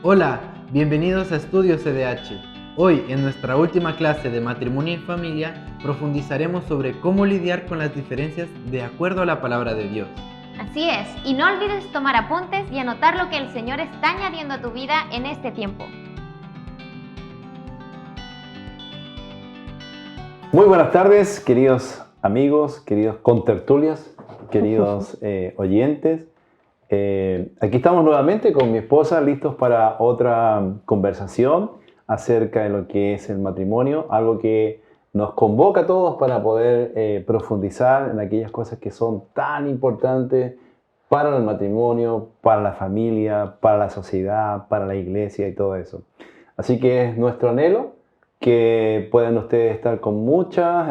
Hola, bienvenidos a Estudios CDH. Hoy, en nuestra última clase de matrimonio y familia, profundizaremos sobre cómo lidiar con las diferencias de acuerdo a la palabra de Dios. Así es, y no olvides tomar apuntes y anotar lo que el Señor está añadiendo a tu vida en este tiempo. Muy buenas tardes, queridos amigos, queridos contertulios, queridos oyentes. Aquí estamos nuevamente con mi esposa, listos para otra conversación acerca de lo que es el matrimonio, algo que nos convoca a todos para poder profundizar en aquellas cosas que son tan importantes para el matrimonio, para la familia, para la sociedad, para la iglesia y todo eso. Así que es nuestro anhelo que puedan ustedes estar con muchas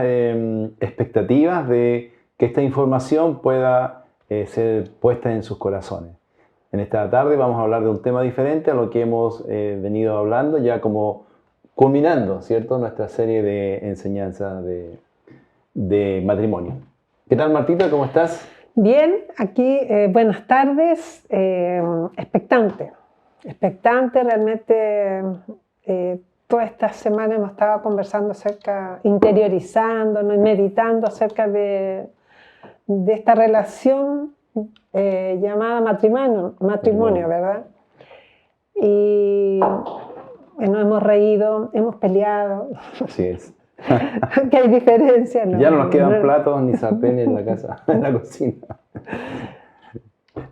expectativas de que esta información pueda ser puesta en sus corazones. En esta tarde vamos a hablar de un tema diferente a lo que hemos venido hablando, ya como culminando, ¿cierto?, nuestra serie de enseñanza de matrimonio. ¿Qué tal, Martita? ¿Cómo estás? Bien, aquí buenas tardes, expectante realmente. Toda esta semana hemos estado conversando interiorizándonos y meditando acerca de esta relación llamada matrimonio, ¿verdad? Y bueno, hemos reído, hemos peleado. Así es. Que hay diferencias, ¿no? Ya no nos quedan platos ni sartenes en la casa, en la cocina.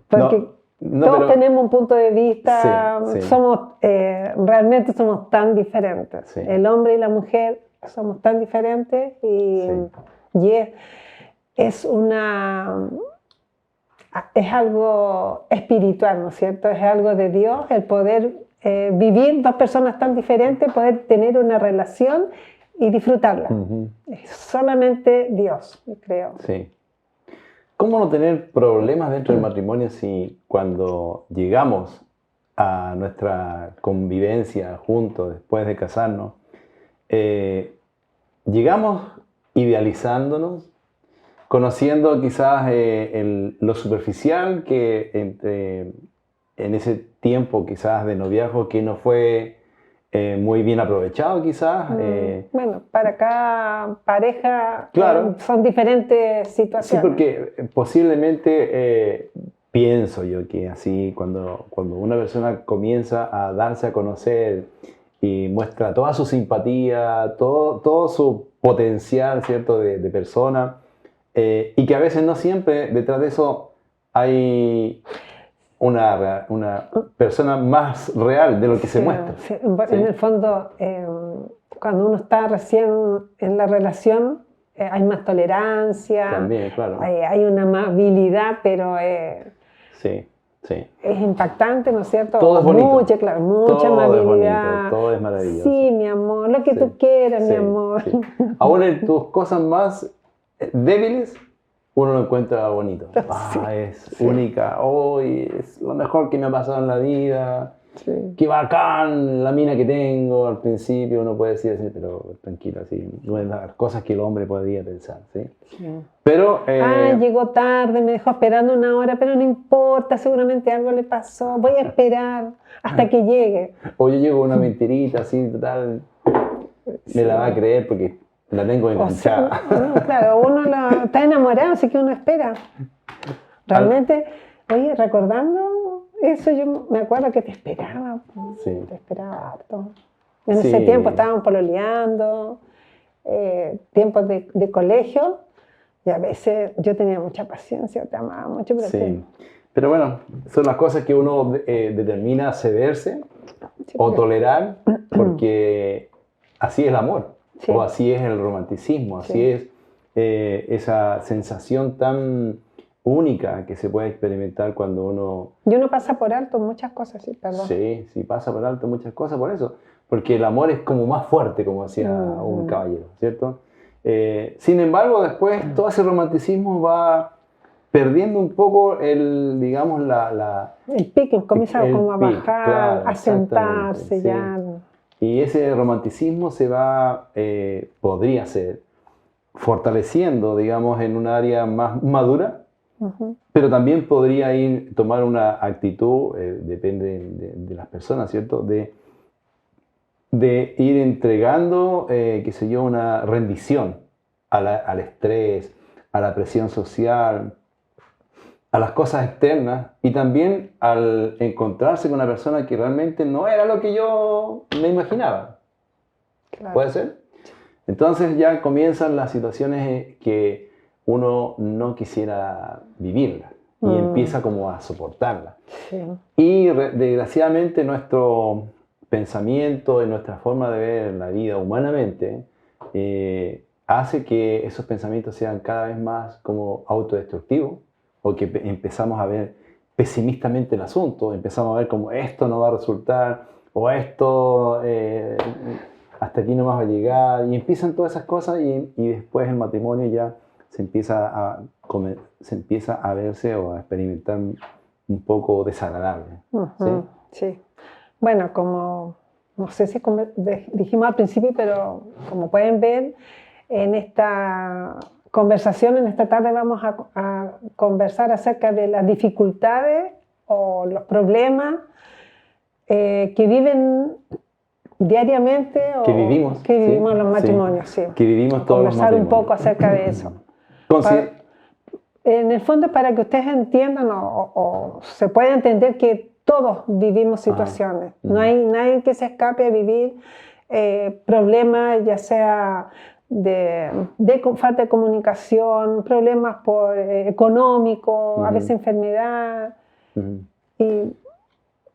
Porque todos tenemos un punto de vista, sí. Realmente somos tan diferentes. Sí. El hombre y la mujer somos tan diferentes y es algo espiritual, ¿no es cierto? Es algo de Dios, el poder vivir dos personas tan diferentes, poder tener una relación y disfrutarla. Es solamente Dios, creo. Sí. ¿Cómo no tener problemas dentro del matrimonio si cuando llegamos a nuestra convivencia juntos después de casarnos, llegamos idealizándonos, conociendo quizás lo superficial que en ese tiempo quizás de noviazgo que no fue muy bien aprovechado quizás? Bueno, para cada pareja claro. Son diferentes situaciones. Sí, porque posiblemente pienso yo que así cuando una persona comienza a darse a conocer y muestra toda su simpatía, todo su potencial, ¿cierto?, de persona, y que a veces no siempre detrás de eso hay una persona más real de lo que se muestra. Sí. En el fondo, cuando uno está recién en la relación, hay más tolerancia. También, claro. Hay una amabilidad, pero sí. Es impactante, ¿no es cierto? Todo es bonito. Mucha amabilidad. Es bonito, todo es maravilloso. Sí, mi amor, lo que tú quieras, mi amor. Sí. Aún en tus cosas más débiles, uno lo encuentra bonito. Es única. Hoy es lo mejor que me ha pasado en la vida. Sí. Qué bacán la mina que tengo. Al principio uno puede decir así, pero tranquilo, así, no es las cosas que el hombre podría pensar, ¿sí? Sí. Pero llegó tarde, me dejó esperando una hora, pero no importa, seguramente algo le pasó, voy a esperar hasta que llegue. O yo llego una mentirita así, total, me la va a creer porque la tengo enganchada. Claro, uno está enamorado, así que uno espera. Realmente, oye, recordando eso, yo me acuerdo que te esperaba. Sí. Te esperaba harto. En ese tiempo estábamos pololeando, tiempos de colegio, y a veces yo tenía mucha paciencia, te amaba mucho. Pero bueno, son las cosas que uno determina cederse o tolerar, porque así es el amor. Sí. O así es el romanticismo, así es esa sensación tan única que se puede experimentar cuando uno... Y uno pasa por alto muchas cosas, sí, perdón. Sí, pasa por alto muchas cosas por eso, porque el amor es como más fuerte, como decía un caballero, ¿cierto? Sin embargo, después todo ese romanticismo va perdiendo un poco el pique, comienza como a bajar, claro, a sentarse, sí. ya... Y ese romanticismo se va, podría ser, fortaleciendo, digamos, en un área más madura, Pero también podría tomar una actitud, depende de las personas, ¿cierto? De ir entregando, qué sé yo, una rendición al estrés, a la presión social, a las cosas externas, y también al encontrarse con una persona que realmente no era lo que yo me imaginaba. Claro. ¿Puede ser? Entonces ya comienzan las situaciones que uno no quisiera vivirlas y empieza como a soportarlas. Sí. Y desgraciadamente nuestro pensamiento y nuestra forma de ver la vida humanamente hace que esos pensamientos sean cada vez más como autodestructivos, o que empezamos a ver pesimistamente el asunto, empezamos a ver como esto no va a resultar, o esto hasta aquí no más va a llegar, y empiezan todas esas cosas, y después el matrimonio ya se empieza a verse o a experimentar un poco desagradable. ¿Sí? Sí. Bueno, no sé si dijimos al principio, pero como pueden ver, en esta conversación, en esta tarde vamos a conversar acerca de las dificultades o los problemas que viven diariamente que vivimos en los matrimonios. Sí. Que vivimos todos los matrimonios. Conversar un poco acerca de eso. En el fondo, para que ustedes entiendan o se pueda entender que todos vivimos situaciones. No hay nadie que se escape a vivir problemas, ya sea de falta de comunicación, problemas económicos, a veces enfermedad.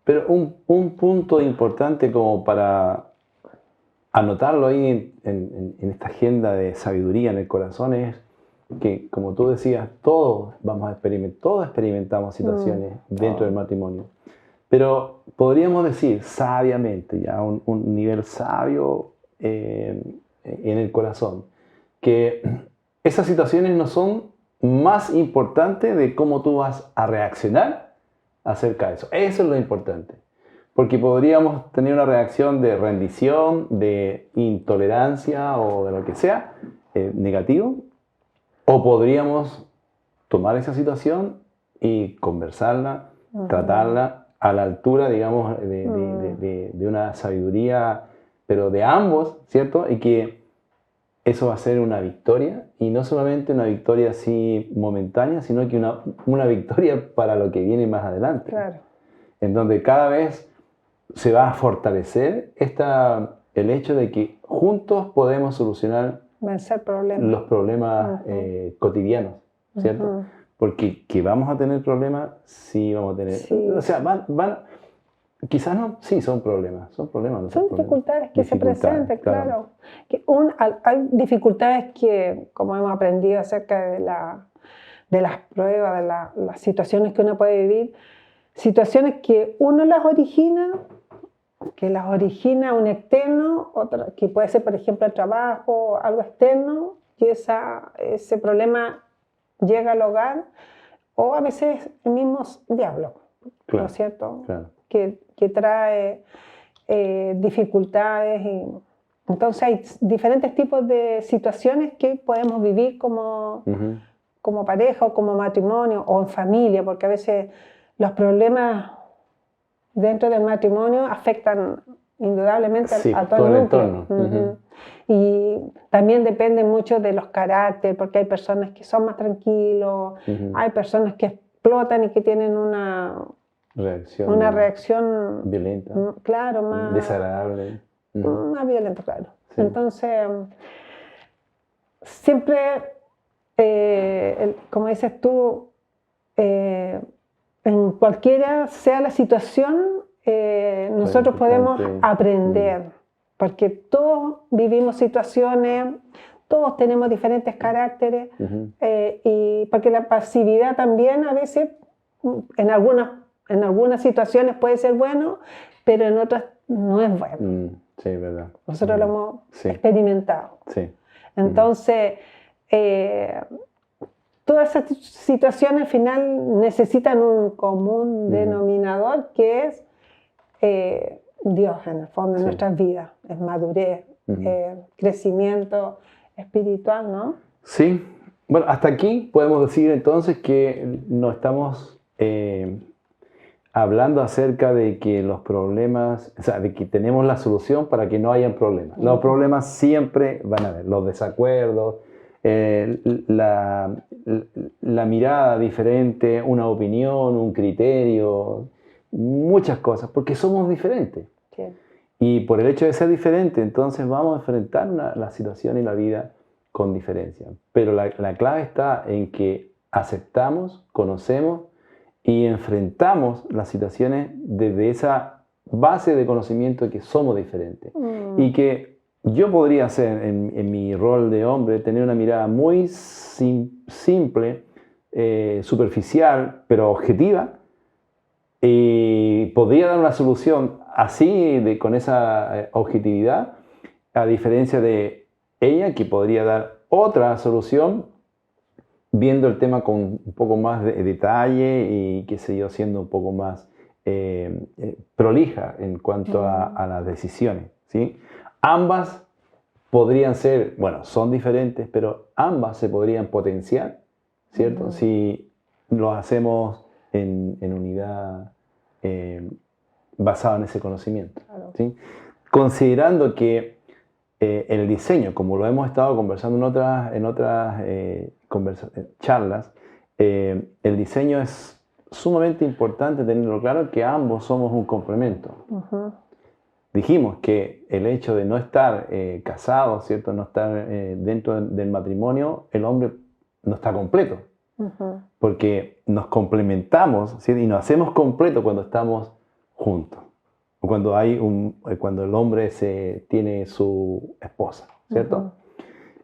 Pero un punto importante como para anotarlo ahí en esta agenda de sabiduría en el corazón es que, como tú decías, todos experimentamos situaciones dentro del matrimonio. Pero podríamos decir sabiamente, ya un nivel sabio en el corazón, que esas situaciones no son más importantes de cómo tú vas a reaccionar acerca de eso. Eso es lo importante. Porque podríamos tener una reacción de rendición, de intolerancia o de lo que sea, negativo, o podríamos tomar esa situación y conversarla, tratarla a la altura, digamos, de una sabiduría, pero de ambos, ¿cierto? Y que eso va a ser una victoria, y no solamente una victoria así momentánea, sino que una victoria para lo que viene más adelante. Claro. En donde cada vez se va a fortalecer el hecho de que juntos podemos solucionar los problemas cotidianos, ¿cierto? Porque que vamos a tener problemas, sí vamos a tener. Sí. O sea, quizás no, sí son problemas, no son dificultades que se presentan, claro. Hay dificultades que, como hemos aprendido acerca de las pruebas, de las situaciones que uno puede vivir, situaciones que uno las origina un externo, otra que puede ser, por ejemplo, el trabajo, algo externo, y ese problema llega al hogar, o a veces el mismo diablo, claro, ¿no es cierto? Claro. Que trae dificultades. Entonces hay diferentes tipos de situaciones que podemos vivir como pareja o como matrimonio o en familia, porque a veces los problemas dentro del matrimonio afectan indudablemente a todo el entorno. Y también depende mucho de los caracteres, porque hay personas que son más tranquilos, hay personas que explotan y que tienen una reacción violenta, claro, más desagradable, más violenta, claro. Sí. Entonces, siempre, como dices tú, en cualquiera sea la situación, nosotros podemos aprender, porque todos vivimos situaciones, todos tenemos diferentes caracteres, y porque la pasividad también a veces, en algunas situaciones puede ser bueno, pero en otras no es bueno. Sí, verdad. Nosotros lo hemos experimentado. Sí. Entonces, todas esas situaciones al final necesitan un común denominador, que es Dios en el fondo de nuestras vidas. Es madurez, crecimiento espiritual, ¿no? Sí, Bueno, hasta aquí podemos decir entonces que no estamos hablando acerca de que los problemas, o sea, de que tenemos la solución para que no hayan problemas. Los problemas siempre van a haber, los desacuerdos, la mirada diferente, una opinión, un criterio, muchas cosas, porque somos diferentes. Sí. Y por el hecho de ser diferente, entonces vamos a enfrentar la situación y la vida con diferencia. Pero la clave está en que aceptamos, conocemos y enfrentamos las situaciones desde esa base de conocimiento de que somos diferentes. Y que yo podría ser, en mi rol de hombre, tener una mirada muy simple, superficial, pero objetiva, y podría dar una solución así, con esa objetividad, a diferencia de ella, que podría dar otra solución viendo el tema con un poco más de detalle y, qué sé yo, siendo un poco más prolija en cuanto a las decisiones, ¿sí? Ambas podrían ser, bueno, son diferentes, pero ambas se podrían potenciar, ¿cierto? Si lo hacemos en unidad basado en ese conocimiento, Claro. ¿sí? Considerando que el diseño, como lo hemos estado conversando en otras charlas, el diseño es sumamente importante tenerlo claro, que ambos somos un complemento. Dijimos que el hecho de no estar casado, ¿cierto? No estar dentro del matrimonio, el hombre no está completo. Porque nos complementamos, ¿sí? Y nos hacemos completo cuando estamos juntos. O cuando cuando el hombre tiene su esposa, ¿cierto?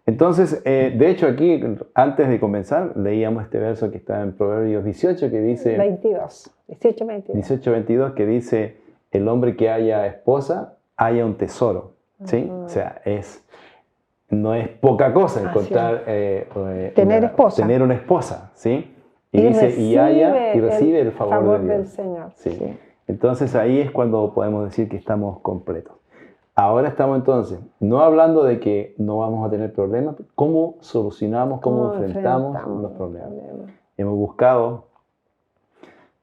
Entonces, de hecho aquí, antes de comenzar, leíamos este verso que está en Proverbios 18, que dice... 18:22, que dice, el hombre que haya esposa, haya un tesoro, ¿sí? O sea, no es poca cosa encontrar... tener una esposa, ¿sí? Y dice, recibe el favor de Dios. del Señor. Sí. Sí. Entonces ahí es cuando podemos decir que estamos completos. Ahora estamos entonces, no hablando de que no vamos a tener problemas, ¿cómo solucionamos, cómo enfrentamos los problemas? Hemos buscado,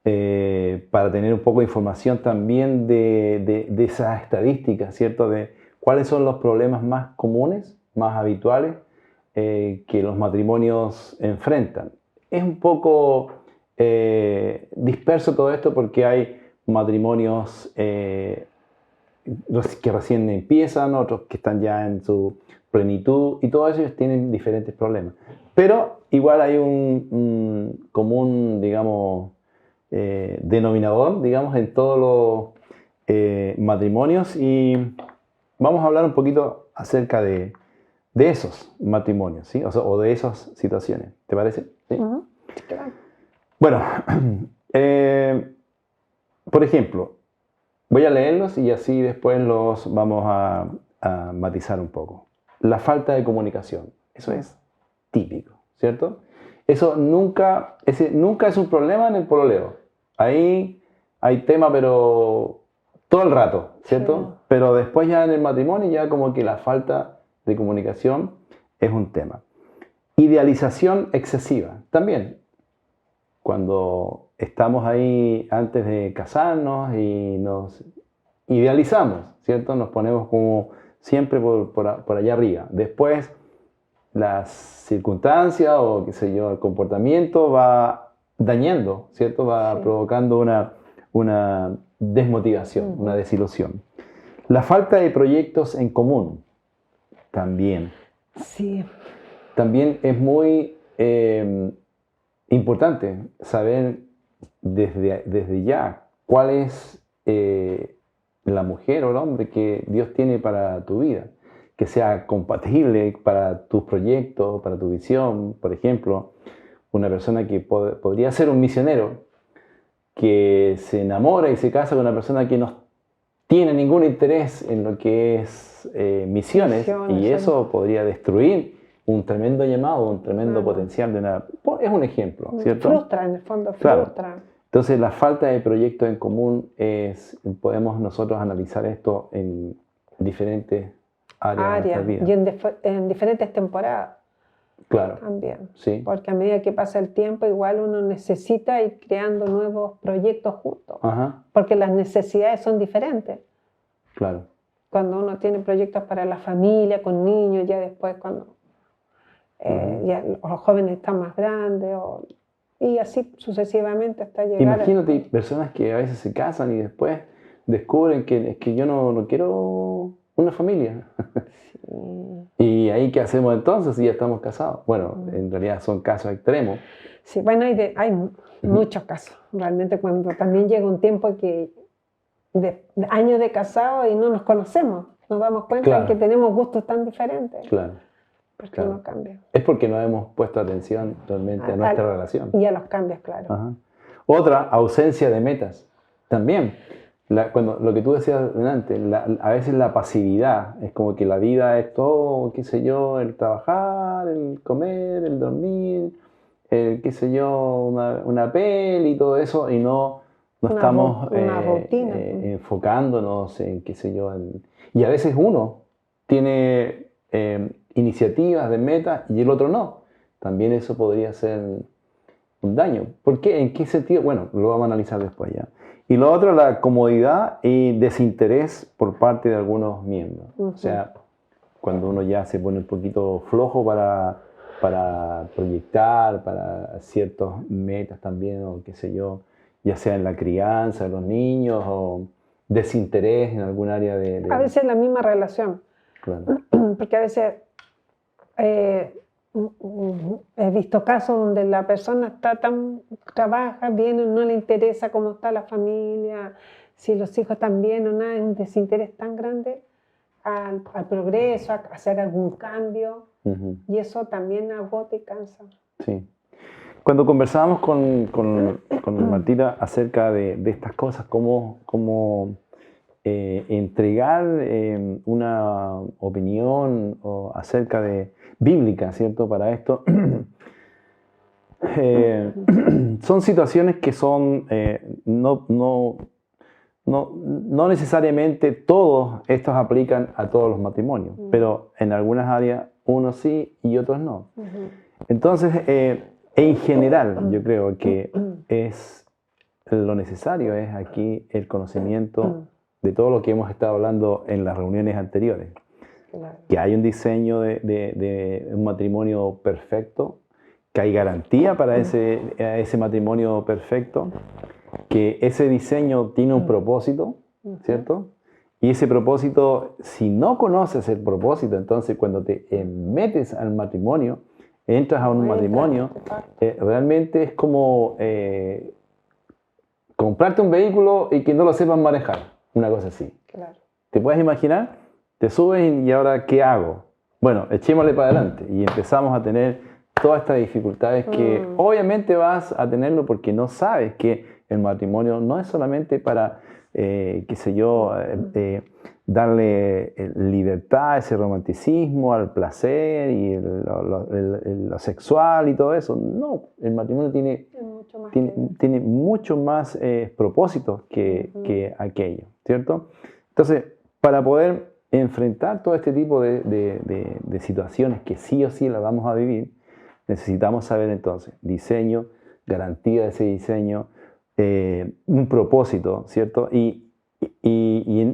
para tener un poco de información también de esas estadísticas, ¿cierto? De cuáles son los problemas más comunes, más habituales, que los matrimonios enfrentan. Es un poco disperso todo esto porque hay matrimonios que recién empiezan, otros que están ya en su plenitud, y todos ellos tienen diferentes problemas. Pero igual hay un común, digamos, denominador, digamos, en todos los matrimonios, y vamos a hablar un poquito acerca de esos matrimonios, ¿sí? O de esas situaciones. ¿Te parece? ¿Sí? Claro. Bueno, por ejemplo, voy a leerlos y así después los vamos a matizar un poco. La falta de comunicación, eso es típico, ¿cierto? Eso nunca es un problema en el pololeo. Ahí hay tema, pero todo el rato, ¿cierto? Sí. Pero después ya en el matrimonio ya como que la falta de comunicación es un tema. Idealización excesiva, también. Cuando estamos ahí antes de casarnos y nos idealizamos, ¿cierto? Nos ponemos como siempre por allá arriba. Después las circunstancias o qué sé yo, el comportamiento va dañando, ¿cierto? Va provocando una desmotivación, una desilusión. La falta de proyectos en común, también. Sí. También es muy importante saber desde ya cuál es la mujer o el hombre que Dios tiene para tu vida, que sea compatible para tus proyectos, para tu visión. Por ejemplo, una persona que podría ser un misionero, que se enamora y se casa con una persona que no tiene ningún interés en lo que es misiones, y eso podría destruir un tremendo llamado, un tremendo potencial es un ejemplo, ¿cierto? Frustra, en el fondo, frustra. Claro. Entonces, la falta de proyectos en común podemos nosotros analizar esto en diferentes áreas de nuestra vida. Y en diferentes temporadas. Claro. También. Sí. Porque a medida que pasa el tiempo, igual uno necesita ir creando nuevos proyectos juntos. Ajá. Porque las necesidades son diferentes. Claro. Cuando uno tiene proyectos para la familia, con niños, ya después cuando ya los jóvenes están más grandes, y así sucesivamente hasta llegar Imagínate personas que a veces se casan y después descubren que es que yo no quiero una familia. ¿Y ahí qué hacemos entonces si ya estamos casados? Bueno, en realidad son casos extremos. Sí, bueno, hay muchos casos. Realmente cuando también llega un tiempo que de años de casado y no nos conocemos, nos damos cuenta Claro. de que tenemos gustos tan diferentes. Claro. Porque Claro. uno cambia. Es porque no hemos puesto atención realmente a nuestra relación. Y a los cambios, claro. Ajá. Otra, ausencia de metas. También, cuando, lo que tú decías antes, a veces la pasividad, es como que la vida es todo, qué sé yo, el trabajar, el comer, el dormir, qué sé yo, una peli y todo eso, y no estamos una rutina. enfocándonos en, qué sé yo, y a veces uno tiene iniciativas de metas y el otro no. También eso podría ser un daño. ¿Por qué? ¿En qué sentido? Bueno, lo vamos a analizar después ya. Y lo otro, la comodidad y desinterés por parte de algunos miembros. O sea, cuando uno ya se pone un poquito flojo para proyectar, para ciertas metas también, o qué sé yo, ya sea en la crianza de los niños, o desinterés en algún área de... A veces la misma relación. Claro. Porque a veces he visto casos donde la persona trabaja bien, no le interesa cómo está la familia, si los hijos están bien o nada, es un desinterés tan grande al progreso, a hacer algún cambio, y eso también agota y cansa. Sí. Cuando conversábamos con Martita acerca de estas cosas, cómo entregar una opinión acerca de bíblica, ¿cierto? Para esto, son situaciones que son no necesariamente todos estos aplican a todos los matrimonios, pero en algunas áreas unos sí y otros no. Entonces, en general, yo creo que es lo necesario es aquí el conocimiento de todo lo que hemos estado hablando en las reuniones anteriores. Claro. Que hay un diseño de un matrimonio perfecto, que hay garantía para ese matrimonio perfecto, que ese diseño tiene un propósito, ¿cierto? Y ese propósito, si no conoces el propósito, entonces cuando te metes al matrimonio, entras a un matrimonio, realmente es como comprarte un vehículo y que no lo sepas manejar, una cosa así. Claro. ¿Te puedes imaginar? Te subes y ahora, ¿qué hago? Bueno, echémosle para adelante y empezamos a tener todas estas dificultades que obviamente vas a tenerlo porque no sabes que el matrimonio no es solamente para, qué sé yo, darle libertad, ese romanticismo al placer y lo sexual y todo eso. No, el matrimonio tiene mucho más propósitos que aquello, ¿cierto? Entonces, para poder enfrentar todo este tipo de situaciones que sí o sí las vamos a vivir, necesitamos saber entonces diseño, garantía de ese diseño, un propósito, ¿cierto? Y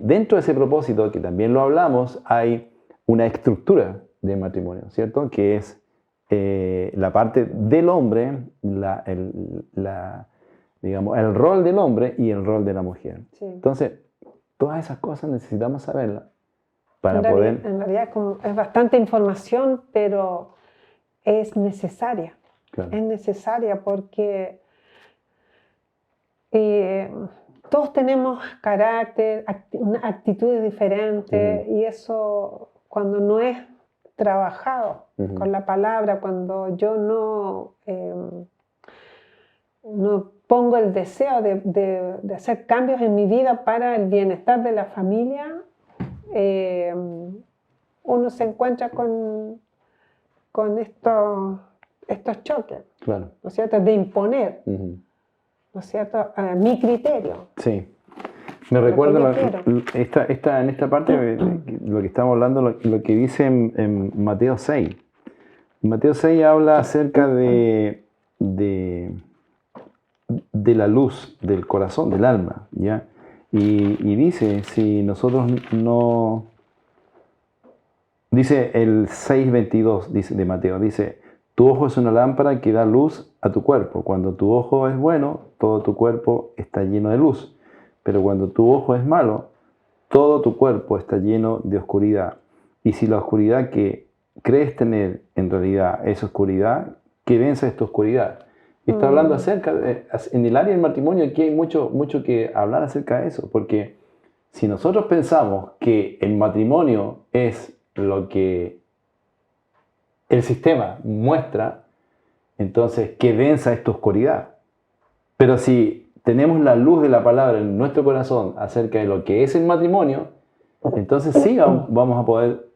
dentro de ese propósito, que también lo hablamos, hay una estructura de matrimonio, ¿cierto? Que es la parte del hombre, digamos, el rol del hombre y el rol de la mujer. Sí. Entonces, todas esas cosas necesitamos saberlas para En poder... realidad es bastante información, pero es necesaria. Claro. Es necesaria porque todos tenemos carácter, actitudes diferentes, y eso cuando no es trabajado con la palabra, cuando yo no pongo el deseo de hacer cambios en mi vida para el bienestar de la familia, uno se encuentra con estos choques, Claro. ¿no es cierto?, de imponer, ¿no es cierto?, a mi criterio. Sí. Me recuerda en esta parte, lo que estamos hablando, lo que dice en Mateo 6. Mateo 6 habla acerca de la luz del corazón, del alma, ¿ya? Y dice, si nosotros no... Dice el 6:22 dice, de Mateo, dice, tu ojo es una lámpara que da luz a tu cuerpo. Cuando tu ojo es bueno, todo tu cuerpo está lleno de luz. Pero cuando tu ojo es malo, todo tu cuerpo está lleno de oscuridad. Y si la oscuridad que crees tener en realidad es oscuridad, que venza esta oscuridad. Y está hablando acerca, en el área del matrimonio, aquí hay mucho que hablar acerca de eso, porque si nosotros pensamos que el matrimonio es lo que el sistema muestra, entonces que venza esta oscuridad. Pero si tenemos la luz de la palabra en nuestro corazón acerca de lo que es el matrimonio, entonces sí vamos a poder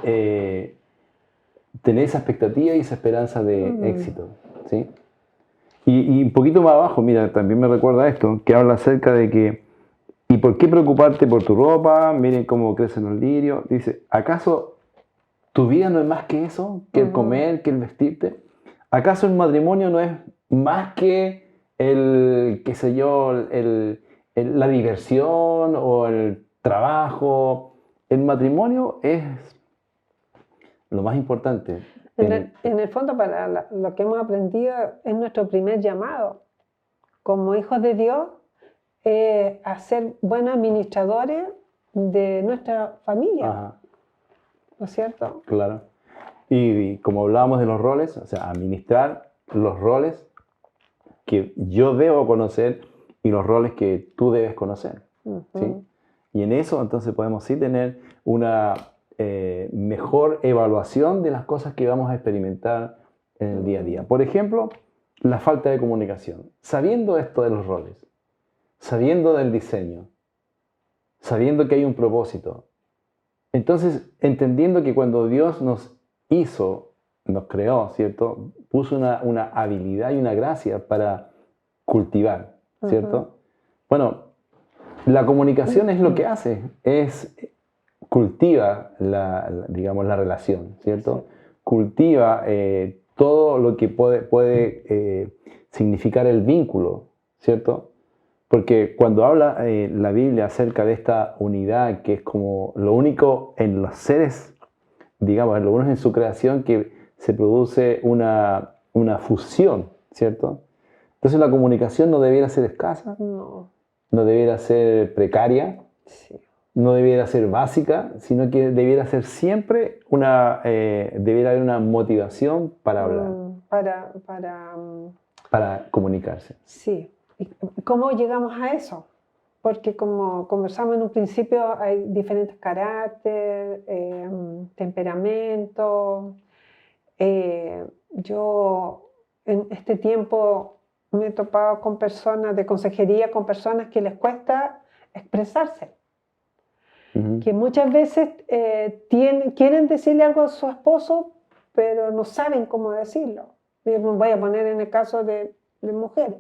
tener esa expectativa y esa esperanza de éxito, ¿sí? Y un poquito más abajo, mira, también me recuerda esto, que habla acerca de que, ¿y por qué preocuparte por tu ropa? Miren cómo crecen los lirios. Dice, ¿acaso tu vida no es más que eso? ¿Que el comer, que el vestirte? ¿Acaso el matrimonio no es más que qué sé yo, la diversión o el trabajo? El matrimonio es lo más importante. En el fondo, para lo que hemos aprendido, es nuestro primer llamado como hijos de Dios, a ser buenos administradores de nuestra familia. Ajá. ¿No es cierto? Claro. Y como hablábamos de los roles, o sea, administrar los roles que yo debo conocer y los roles que tú debes conocer. ¿Sí? Y en eso entonces podemos sí tener una mejor evaluación de las cosas que vamos a experimentar en el día a día. Por ejemplo, la falta de comunicación. Sabiendo esto de los roles, sabiendo del diseño, sabiendo que hay un propósito, entonces entendiendo que cuando Dios nos hizo, nos creó, ¿cierto? Puso una habilidad y una gracia para cultivar, ¿cierto? Bueno, la comunicación es lo que hace, cultiva digamos, la relación, ¿cierto? Cultiva todo lo que puede significar el vínculo, ¿cierto? Porque cuando habla la Biblia acerca de esta unidad, que es como lo único en los seres, digamos, lo único en su creación que se produce una fusión, ¿cierto? Entonces la comunicación no debiera ser escasa, no debiera ser precaria, no debiera ser básica, sino que debiera ser siempre debiera haber una motivación para hablar, para comunicarse. Sí. ¿Y cómo llegamos a eso? Porque como conversamos en un principio, hay diferentes caracteres, temperamentos. Yo en este tiempo me he topado con personas de consejería, con personas que les cuesta expresarse. Que muchas veces quieren decirle algo a su esposo, pero no saben cómo decirlo. Yo me voy a poner en el caso de mujeres.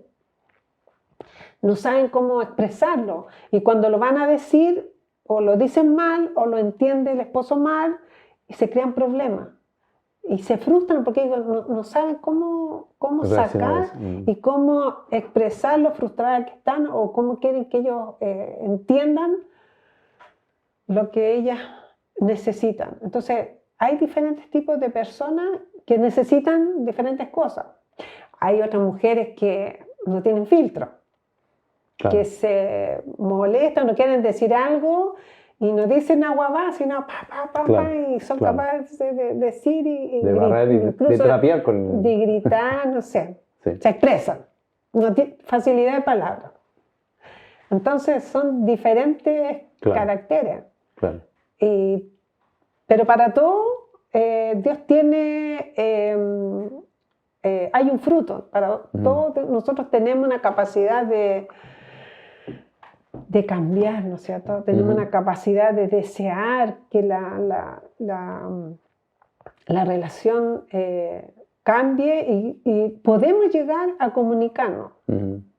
No saben cómo expresarlo. Y cuando lo van a decir, o lo dicen mal, o lo entiende el esposo mal, y se crean problemas. Y se frustran porque no saben cómo sacar y cómo expresar lo frustradas que están, o cómo quieren que ellos entiendan lo que ellas necesitan. Entonces, hay diferentes tipos de personas que necesitan diferentes cosas. Hay otras mujeres que no tienen filtro, claro, que se molestan, no quieren decir algo y no dicen agua va, sino claro, y son capaces de decir de barrer y de terapiar con... de gritar, no sé, sí, se expresan, no tienen facilidad de palabra. Entonces son diferentes, claro, caracteres. Claro. Pero para todo, Dios tiene, hay un fruto. Para todo, nosotros tenemos una capacidad de cambiar, ¿no es cierto? Tenemos una capacidad de desear que la relación cambie y podemos llegar a comunicarnos.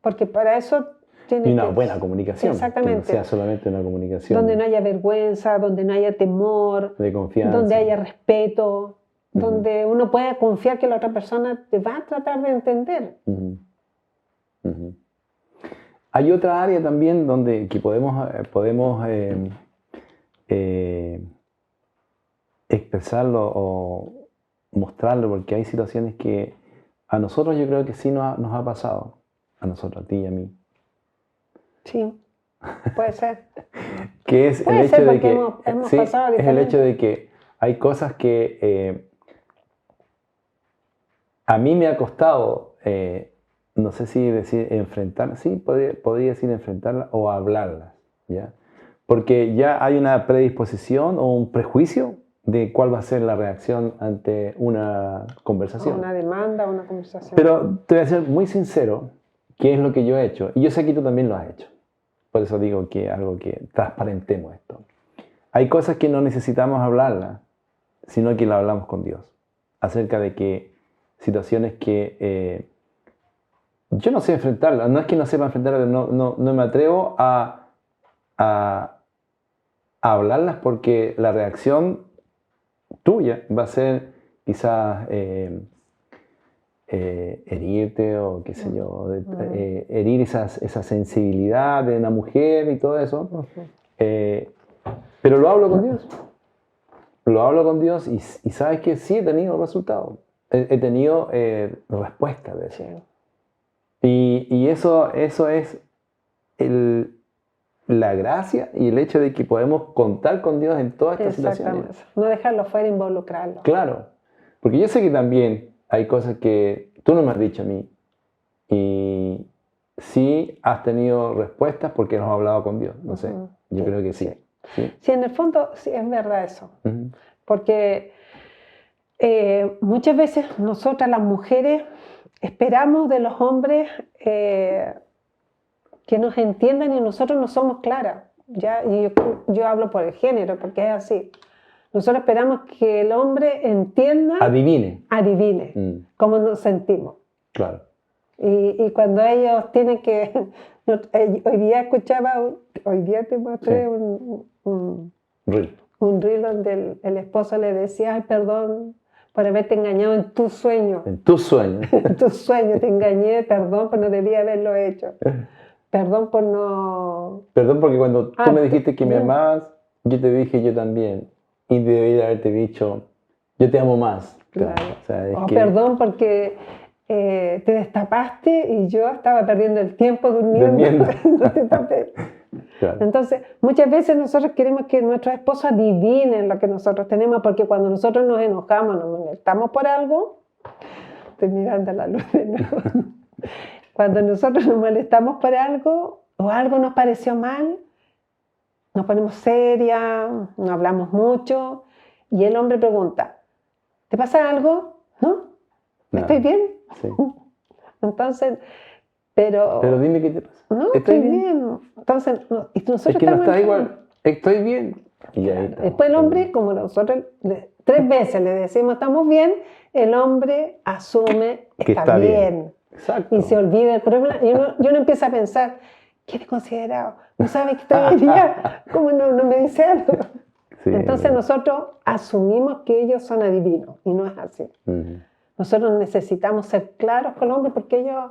Porque para eso y una buena comunicación. Exactamente. Que no sea solamente una comunicación. Donde no haya vergüenza, donde no haya temor, de confianza, donde haya respeto, donde uno puede confiar que la otra persona te va a tratar de entender. Hay otra área también donde que podemos expresarlo o mostrarlo, porque hay situaciones que a nosotros yo creo que sí nos ha pasado, a nosotros, a ti y a mí. Sí, puede ser. Que es Puede el hecho ser, de porque que hemos sí, pasado es el hecho diferente. de que hay cosas que a mí me ha costado, no sé si decir enfrentarlas, sí, podría decir enfrentarlas o hablarlas, ¿ya? Porque ya hay una predisposición o un prejuicio de cuál va a ser la reacción ante una O conversación. una demanda, una conversación. Pero te voy a ser muy sincero, qué es lo que yo he hecho, y yo sé que tú también lo has hecho. Por eso digo que algo que transparentemos esto. Hay cosas que no necesitamos hablarlas, sino que las hablamos con Dios. Acerca de que situaciones que yo no sé enfrentarlas, no es que no sepa enfrentarlas, no me atrevo a hablarlas porque la reacción tuya va a ser quizás herirte o qué sé yo, herir esa sensibilidad de una mujer y todo eso. Pero lo hablo con Dios. Lo hablo con Dios y sabes que sí he tenido resultados. He tenido respuestas de eso. Y eso es la gracia y el hecho de que podemos contar con Dios en todas estas situaciones. Exactamente. No dejarlo fuera, involucrarlo. Claro, porque yo sé que también hay cosas que tú no me has dicho a mí y sí has tenido respuestas porque has hablado con Dios. No sé, yo Sí, creo que sí. Sí, en el fondo sí es verdad eso. Porque muchas veces nosotras las mujeres esperamos de los hombres que nos entiendan y nosotros no somos claras. ¿Ya? Y yo hablo por el género, porque es así. Nosotros esperamos que el hombre entienda, adivine cómo nos sentimos. Claro. Y cuando ellos tienen que... Hoy día te mostré un reel donde el esposo le decía, ay, perdón por haberte engañado en tu sueño. En tu sueño. En tu sueño te engañé, perdón, pero no debía haberlo hecho. Perdón por no... Perdón porque cuando tú me dijiste que me amabas, yo te dije yo también. Y debería haberte dicho, yo te amo más. Claro. O sea, perdón porque te destapaste y yo estaba perdiendo el tiempo durmiendo. No te tapé. Claro. Entonces, muchas veces nosotros queremos que nuestros esposos adivinen lo que nosotros tenemos, porque cuando nosotros nos enojamos, nos molestamos por algo, estoy mirando la luz de nuevo. Cuando nosotros nos molestamos por algo o algo nos pareció mal, nos ponemos serias, no hablamos mucho y el hombre pregunta, ¿te pasa algo? ¿No? ¿Estoy bien? Sí. Entonces, pero dime qué te pasa. No, estoy bien. Entonces, nosotros es que no está igual. Estoy bien. Y ahí está. Después el hombre, como nosotros 3 veces le decimos estamos bien, el hombre asume que está bien. Exacto. Y se olvida el problema. Y uno empieza a pensar, ¿qué he considerado? ¿No sabe que estoy bien? ¿Cómo no me dice algo? Sí, entonces nosotros asumimos que ellos son adivinos y no es así. Nosotros necesitamos ser claros con el hombre porque ellos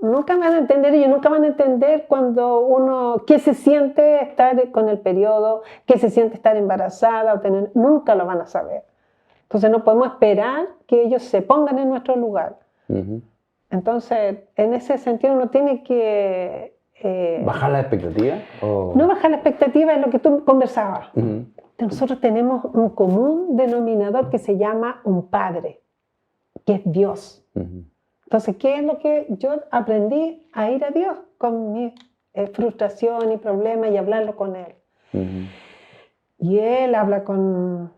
nunca van a entender, ellos nunca van a entender qué se siente estar con el periodo, qué se siente estar embarazada o tener, nunca lo van a saber. Entonces no podemos esperar que ellos se pongan en nuestro lugar. Entonces, en ese sentido uno tiene que... ¿bajar la expectativa? No bajar la expectativa, es lo que tú conversabas. Nosotros tenemos un común denominador que se llama un padre, que es Dios. Entonces, ¿qué es lo que yo aprendí? A ir a Dios con mi frustración y problemas y hablarlo con Él. Y Él habla con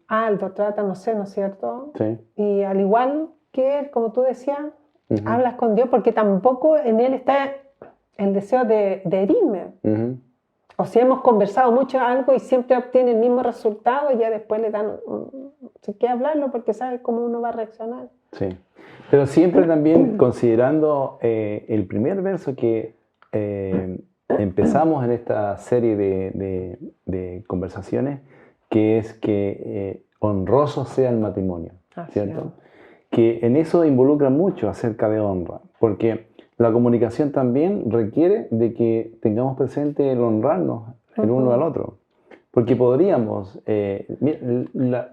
Aldo, trata, no sé, ¿no es cierto? Sí. Y al igual que Él, como tú decías, hablas con Dios porque tampoco en Él está el deseo de herirme. O si hemos conversado mucho algo y siempre obtiene el mismo resultado, ya después le dan... Si quiere hablarlo porque sabe cómo uno va a reaccionar. Sí, pero siempre también considerando el primer verso que empezamos en esta serie de conversaciones, que es que honroso sea el matrimonio, Así ¿cierto? es. Que en eso involucra mucho acerca de honra, porque la comunicación también requiere de que tengamos presente el honrarnos el uno al otro. Porque podríamos, mira,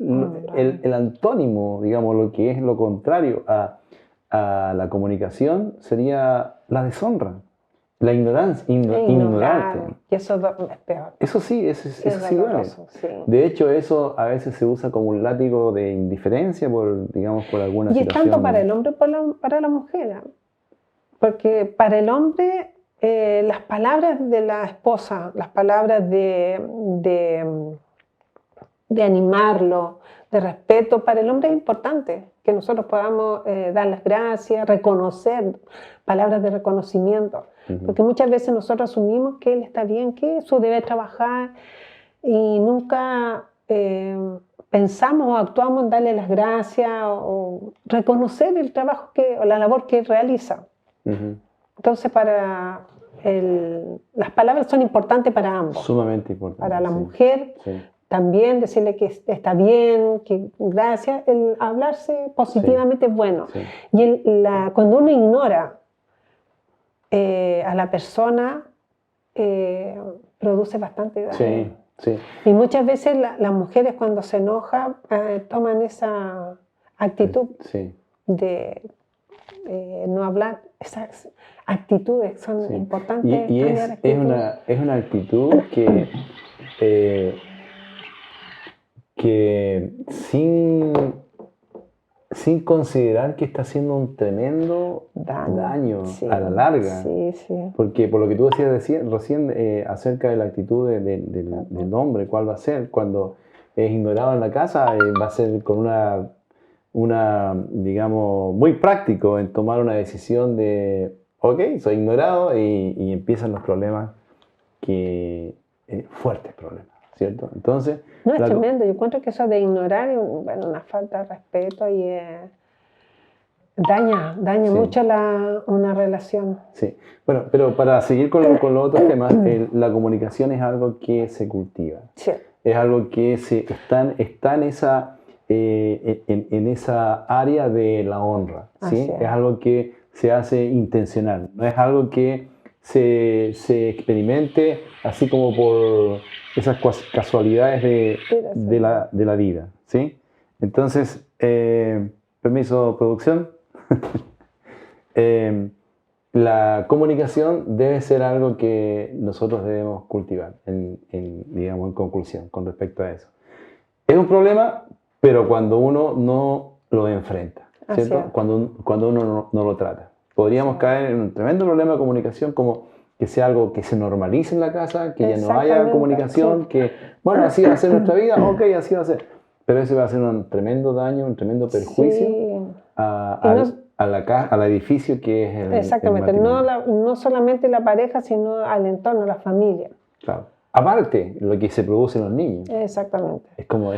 el antónimo, digamos, lo que es lo contrario a la comunicación sería la deshonra, la ignorancia, ignorarte. Y eso es peor. Eso sí, eso Sí, sí duele. doloroso, sí. De hecho, eso a veces se usa como un látigo de indiferencia por, digamos, por alguna Y es situación. tanto para el hombre como para la mujer. Porque para el hombre, las palabras de la esposa, las palabras de animarlo, de respeto, para el hombre es importante que nosotros podamos dar las gracias, reconocer, palabras de reconocimiento. Porque muchas veces nosotros asumimos que él está bien, que eso debe trabajar y nunca pensamos o actuamos en darle las gracias o reconocer el trabajo o la labor que él realiza. Entonces, las palabras son importantes para ambos. Sumamente importante. Para la sí. mujer, Sí. también decirle que está bien, que gracias. El hablarse positivamente es bueno. Sí. Y cuando uno ignora a la persona, produce bastante daño. Sí, sí. Y muchas veces las mujeres cuando se enojan toman esa actitud Sí. de no hablar. Esas actitudes son Sí. importantes. Y cambiar actitud. es una actitud que sin considerar que está haciendo un tremendo daño Sí, a la larga. Sí, sí. Porque por lo que tú decías recién acerca de la actitud del hombre, ¿cuál va a ser? Cuando es ignorado en la casa, va a ser con digamos, muy práctico en tomar una decisión de, ok, soy ignorado y empiezan los problemas, fuertes problemas, ¿cierto? Entonces... No, es tremendo. Yo encuentro que eso de ignorar es una falta de respeto y daña Sí. mucho una relación. Sí, bueno, pero para seguir con los otros temas, la comunicación es algo que se cultiva. Sí. Es algo que está en esa área de la honra, ¿sí? Es algo que se hace intencional, no es algo que se experimente así como por esas casualidades de la vida, ¿sí? Entonces, permiso, producción. La comunicación debe ser algo que nosotros debemos cultivar, digamos, en conclusión, con respecto a eso. Es un problema, pero cuando uno no lo enfrenta, ¿cierto? Cuando uno no lo trata. Podríamos caer en un tremendo problema de comunicación, como que sea algo que se normalice en la casa, que ya no haya comunicación, que, bueno, así va a ser nuestra vida, ok, así va a ser. Pero eso va a ser un tremendo daño, un tremendo perjuicio al edificio que es el Exactamente, no solamente la pareja, sino al entorno, a la familia. Claro. Aparte, lo que se produce en los niños. Exactamente. Es como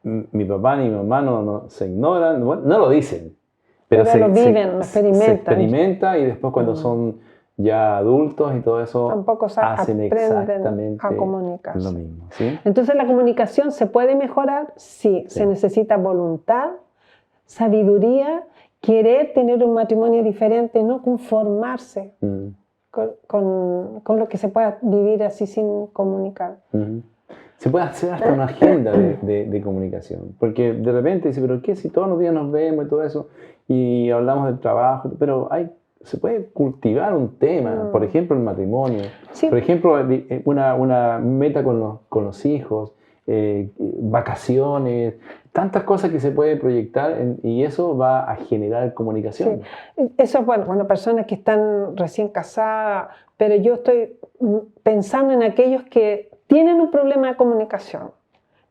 mi papá ni mi mamá no se ignoran, bueno, no lo dicen, pero lo viven, lo experimentan. Se experimenta y después cuando son ya adultos y todo eso, tampoco hacen exactamente a comunicarse. lo mismo. ¿Sí? Entonces la comunicación se puede mejorar, sí. Se necesita voluntad, sabiduría, querer tener un matrimonio diferente, no conformarse con lo que se pueda vivir así sin comunicar. Se puede hacer hasta una agenda de comunicación, porque de repente dice, pero ¿qué si todos los días nos vemos y todo eso y hablamos del trabajo? Pero se puede cultivar un tema, por ejemplo el matrimonio, sí. Por ejemplo una meta con los hijos, vacaciones, tantas cosas que se pueden proyectar y eso va a generar comunicación. Sí. Eso es bueno, personas que están recién casadas, pero yo estoy pensando en aquellos que tienen un problema de comunicación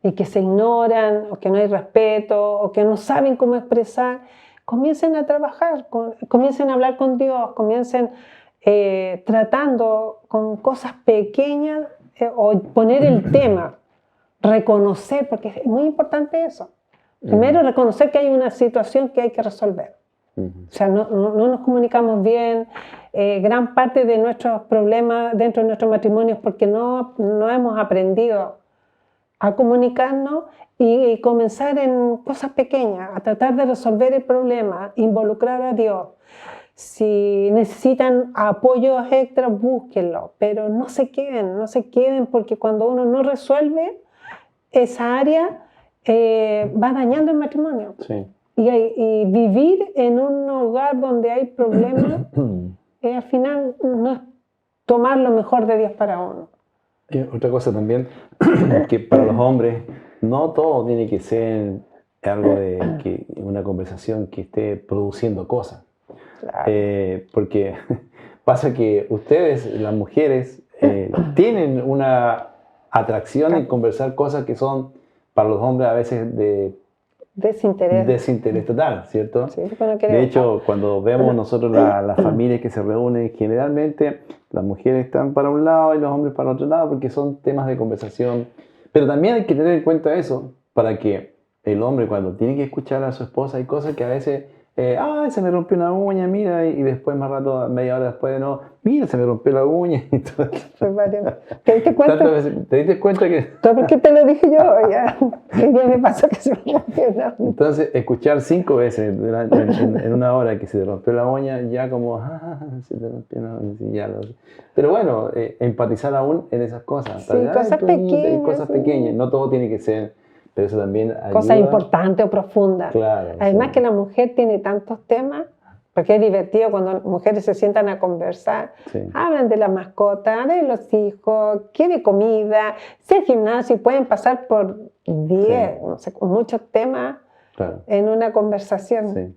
y que se ignoran o que no hay respeto o que no saben cómo expresar. Comiencen a trabajar, comiencen a hablar con Dios, comiencen tratando con cosas pequeñas o poner el tema. Reconocer, porque es muy importante eso. Primero, reconocer que hay una situación que hay que resolver. O sea, no nos comunicamos bien. Gran parte de nuestros problemas dentro de nuestro matrimonio es porque no hemos aprendido a comunicarnos y comenzar en cosas pequeñas, a tratar de resolver el problema, involucrar a Dios. Si necesitan apoyos extras, búsquenlo, pero no se queden, porque cuando uno no resuelve esa área, va dañando el matrimonio. Sí. Y vivir en un hogar donde hay problemas, al final no es tomar lo mejor de Dios para uno. Y otra cosa también, que para los hombres, no todo tiene que ser algo de que una conversación que esté produciendo cosas. Claro. Porque pasa que ustedes, las mujeres, tienen una atracción en conversar cosas que son para los hombres a veces de desinterés total, ¿cierto? Sí, bueno, de hecho, cuando vemos nosotros las familias que se reúnen, generalmente las mujeres están para un lado y los hombres para otro lado porque son temas de conversación. Pero también hay que tener en cuenta eso para que el hombre, cuando tiene que escuchar a su esposa, hay cosas que a veces se me rompió una uña, mira, y después más rato, media hora después, no, mira, se me rompió la uña. ¿Te diste cuenta? ¿Te diste cuenta que...? ¿Todo porque te lo dije yo? Ya me pasó que se me rompió la uña. Entonces, escuchar 5 veces en una hora que se te rompió la uña, ya como, se te rompió la uña, ya lo sé. Pero bueno, empatizar aún en esas cosas. Sí, cosas pequeñas. Cosas pequeñas, no todo tiene que ser... Pero eso también ayuda. Cosa importante o profunda. Claro, Además sí. que la mujer tiene tantos temas, porque es divertido cuando mujeres se sientan a conversar. Sí. Hablan de la mascota, de los hijos, quiere comida, si el gimnasio, y pueden pasar por 10, no sé, muchos temas en una conversación. Sí,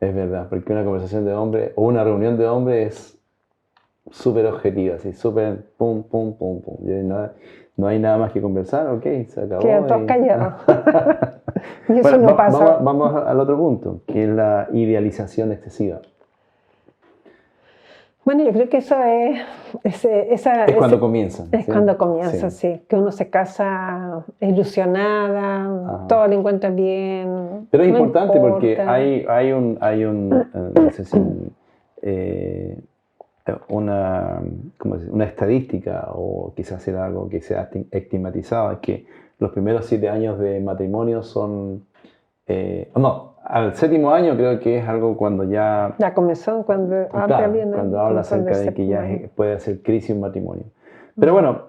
es verdad, porque una conversación de hombre o una reunión de hombre es súper objetiva, así, súper pum, pum, pum, pum. No hay nada más que conversar, ok, se acabó. Quedan todos callados. Y eso bueno, no pasa. Vamos al otro punto, que es la idealización excesiva. Bueno, yo creo que eso es cuando comienza. Es ¿sí? cuando comienza, sí. Que uno se casa ilusionada, todo le encuentra bien. Pero es no importante importa. porque hay no sé si, una estadística o quizás era algo que se ha estigmatizado, es que los primeros 7 años de matrimonio son... al 7º año creo que es algo cuando ya... La comezón, cuando habla acerca de que ya puede ser crisis un matrimonio. Pero bueno,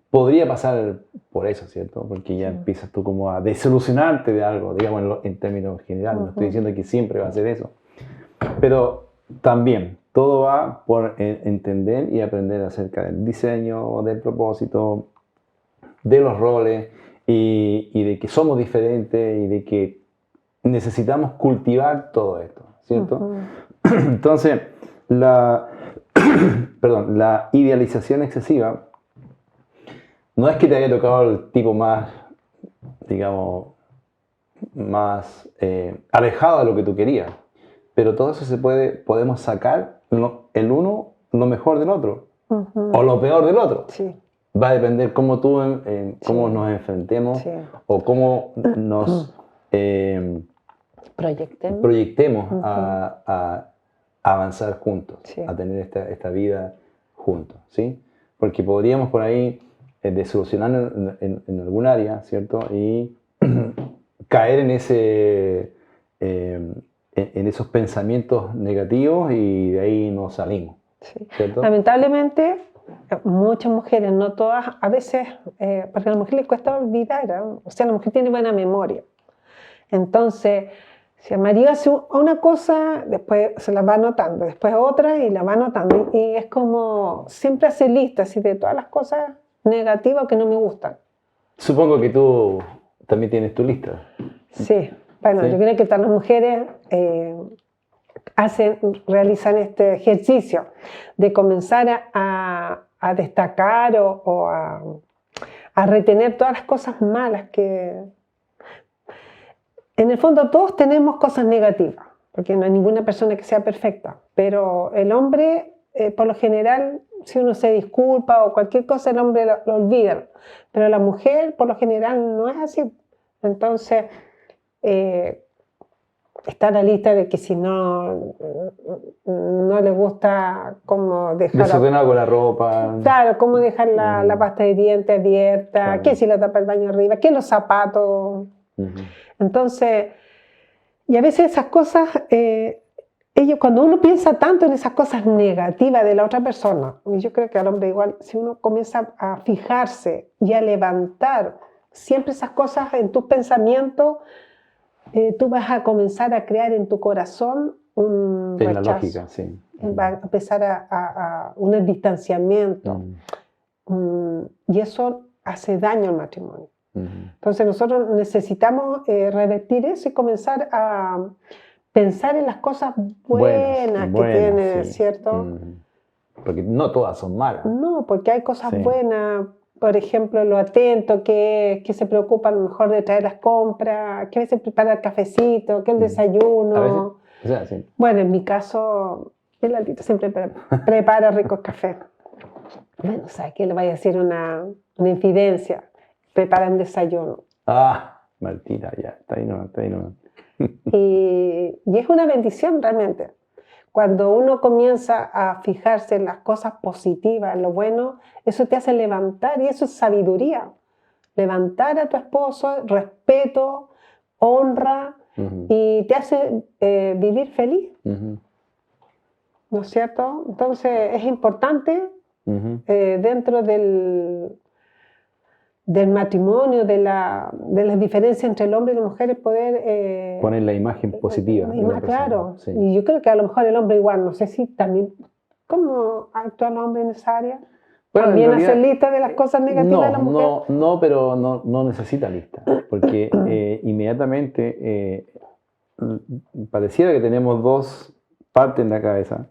podría pasar por eso, ¿cierto? Porque ya empiezas tú como a desilusionarte de algo, digamos en términos generales. No estoy diciendo que siempre va a ser eso. Pero también todo va por entender y aprender acerca del diseño, del propósito, de los roles y de que somos diferentes y de que necesitamos cultivar todo esto, ¿cierto? Entonces, la idealización excesiva no es que te haya tocado el tipo más, digamos, más alejado de lo que tú querías, pero todo eso podemos sacar el uno lo mejor del otro o lo peor del otro. Sí. Va a depender cómo cómo nos enfrentemos o cómo nos proyectemos a avanzar juntos, a tener esta vida juntos, ¿sí? Porque podríamos por ahí desilusionar en algún área, ¿cierto? Y caer en esos pensamientos negativos y de ahí nos salimos. Sí. ¿Cierto? Lamentablemente, muchas mujeres, no todas, a veces, porque a la mujer le cuesta olvidar, ¿no? O sea, la mujer tiene buena memoria. Entonces, si el marido hace una cosa, después se la va anotando, después otra y la va anotando. Y es como, siempre hace listas de todas las cosas negativas que no me gustan. Supongo que tú también tienes tu lista. Sí, bueno, yo creo que todas las mujeres realizan este ejercicio de comenzar a destacar o a retener todas las cosas malas que... En el fondo todos tenemos cosas negativas, porque no hay ninguna persona que sea perfecta, pero el hombre, por lo general, si uno se disculpa o cualquier cosa, el hombre lo olvida, pero la mujer, por lo general, no es así. Entonces, está la lista de que si no le gusta cómo dejar... Desordenado con la ropa. Claro, cómo dejar la pasta de dientes abierta, Claro. que si la tapa el baño arriba, que los zapatos. Entonces, y a veces esas cosas, cuando uno piensa tanto en esas cosas negativas de la otra persona, y yo creo que al hombre igual, si uno comienza a fijarse y a levantar siempre esas cosas en tus pensamientos, tú vas a comenzar a crear en tu corazón un Es la rechazo. lógica, sí. Va a empezar a un distanciamiento. Y eso hace daño al matrimonio. Entonces nosotros necesitamos revertir eso y comenzar a pensar en las cosas buenas que tiene, sí. ¿cierto? Porque no todas son malas. No, porque hay cosas Sí. buenas. Por ejemplo, lo atento que se preocupa a lo mejor de traer las compras, que a veces prepara el cafecito, que el desayuno. A veces, o sea, sí. Bueno, en mi caso, el Altito siempre prepara ricos cafés. Bueno, o sea, que le vaya a decir una infidencia. Preparan desayuno. Ah, Martina, ya, está ahí no. Y es una bendición realmente. Cuando uno comienza a fijarse en las cosas positivas, en lo bueno, eso te hace levantar y eso es sabiduría. Levantar a tu esposo, respeto, honra y te hace vivir feliz. ¿No es cierto? Entonces es importante dentro del matrimonio, de las diferencias entre el hombre y la mujer, es poder... poner la imagen positiva. de la persona. Claro, Sí. y yo creo que a lo mejor el hombre igual, no sé si también... ¿Cómo actúa el hombre en esa área? Bueno, ¿También en realidad, hacer lista de las cosas negativas de la mujer? No, pero no necesita lista, porque inmediatamente pareciera que tenemos dos partes en la cabeza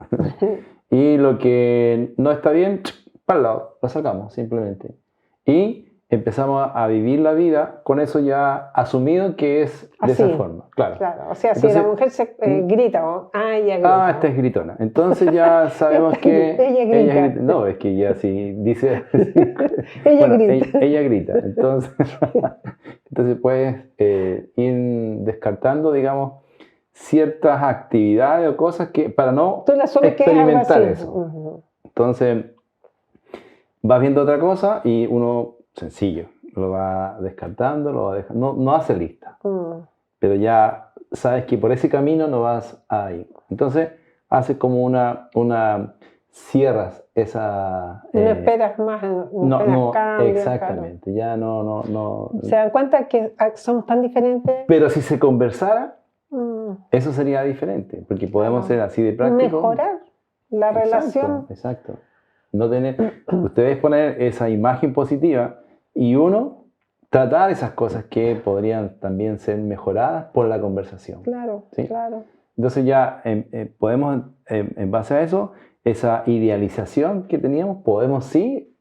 y lo que no está bien, para el lado, lo sacamos simplemente. Y empezamos a vivir la vida con eso ya asumido que es de Así. esa forma. Claro. Claro, o sea, Entonces, si la mujer se grita, ella grita. esta es gritona. Entonces ya sabemos que Ella grita. No, es que ya si dice... Ella grita. Ella grita. Entonces puedes ir descartando, digamos, ciertas actividades o cosas que para no Tú la asumes que es algo experimentar así. eso. Entonces vas viendo otra cosa y uno, sencillo, lo va descartando, lo va dejando. No hace lista. Pero ya sabes que por ese camino no vas a ir. Entonces, haces como cierras esa... No esperas más, no esperas cambios. Exactamente, claro. ya no... ¿Se dan cuenta que somos tan diferentes? Pero si se conversara, eso sería diferente, porque podemos ser así de prácticos. Mejorar la relación. Exacto. No tener, ustedes poner esa imagen positiva y uno tratar esas cosas que podrían también ser mejoradas por la conversación. Claro, ¿sí? claro. Entonces ya podemos, en base a eso, esa idealización que teníamos, podemos sí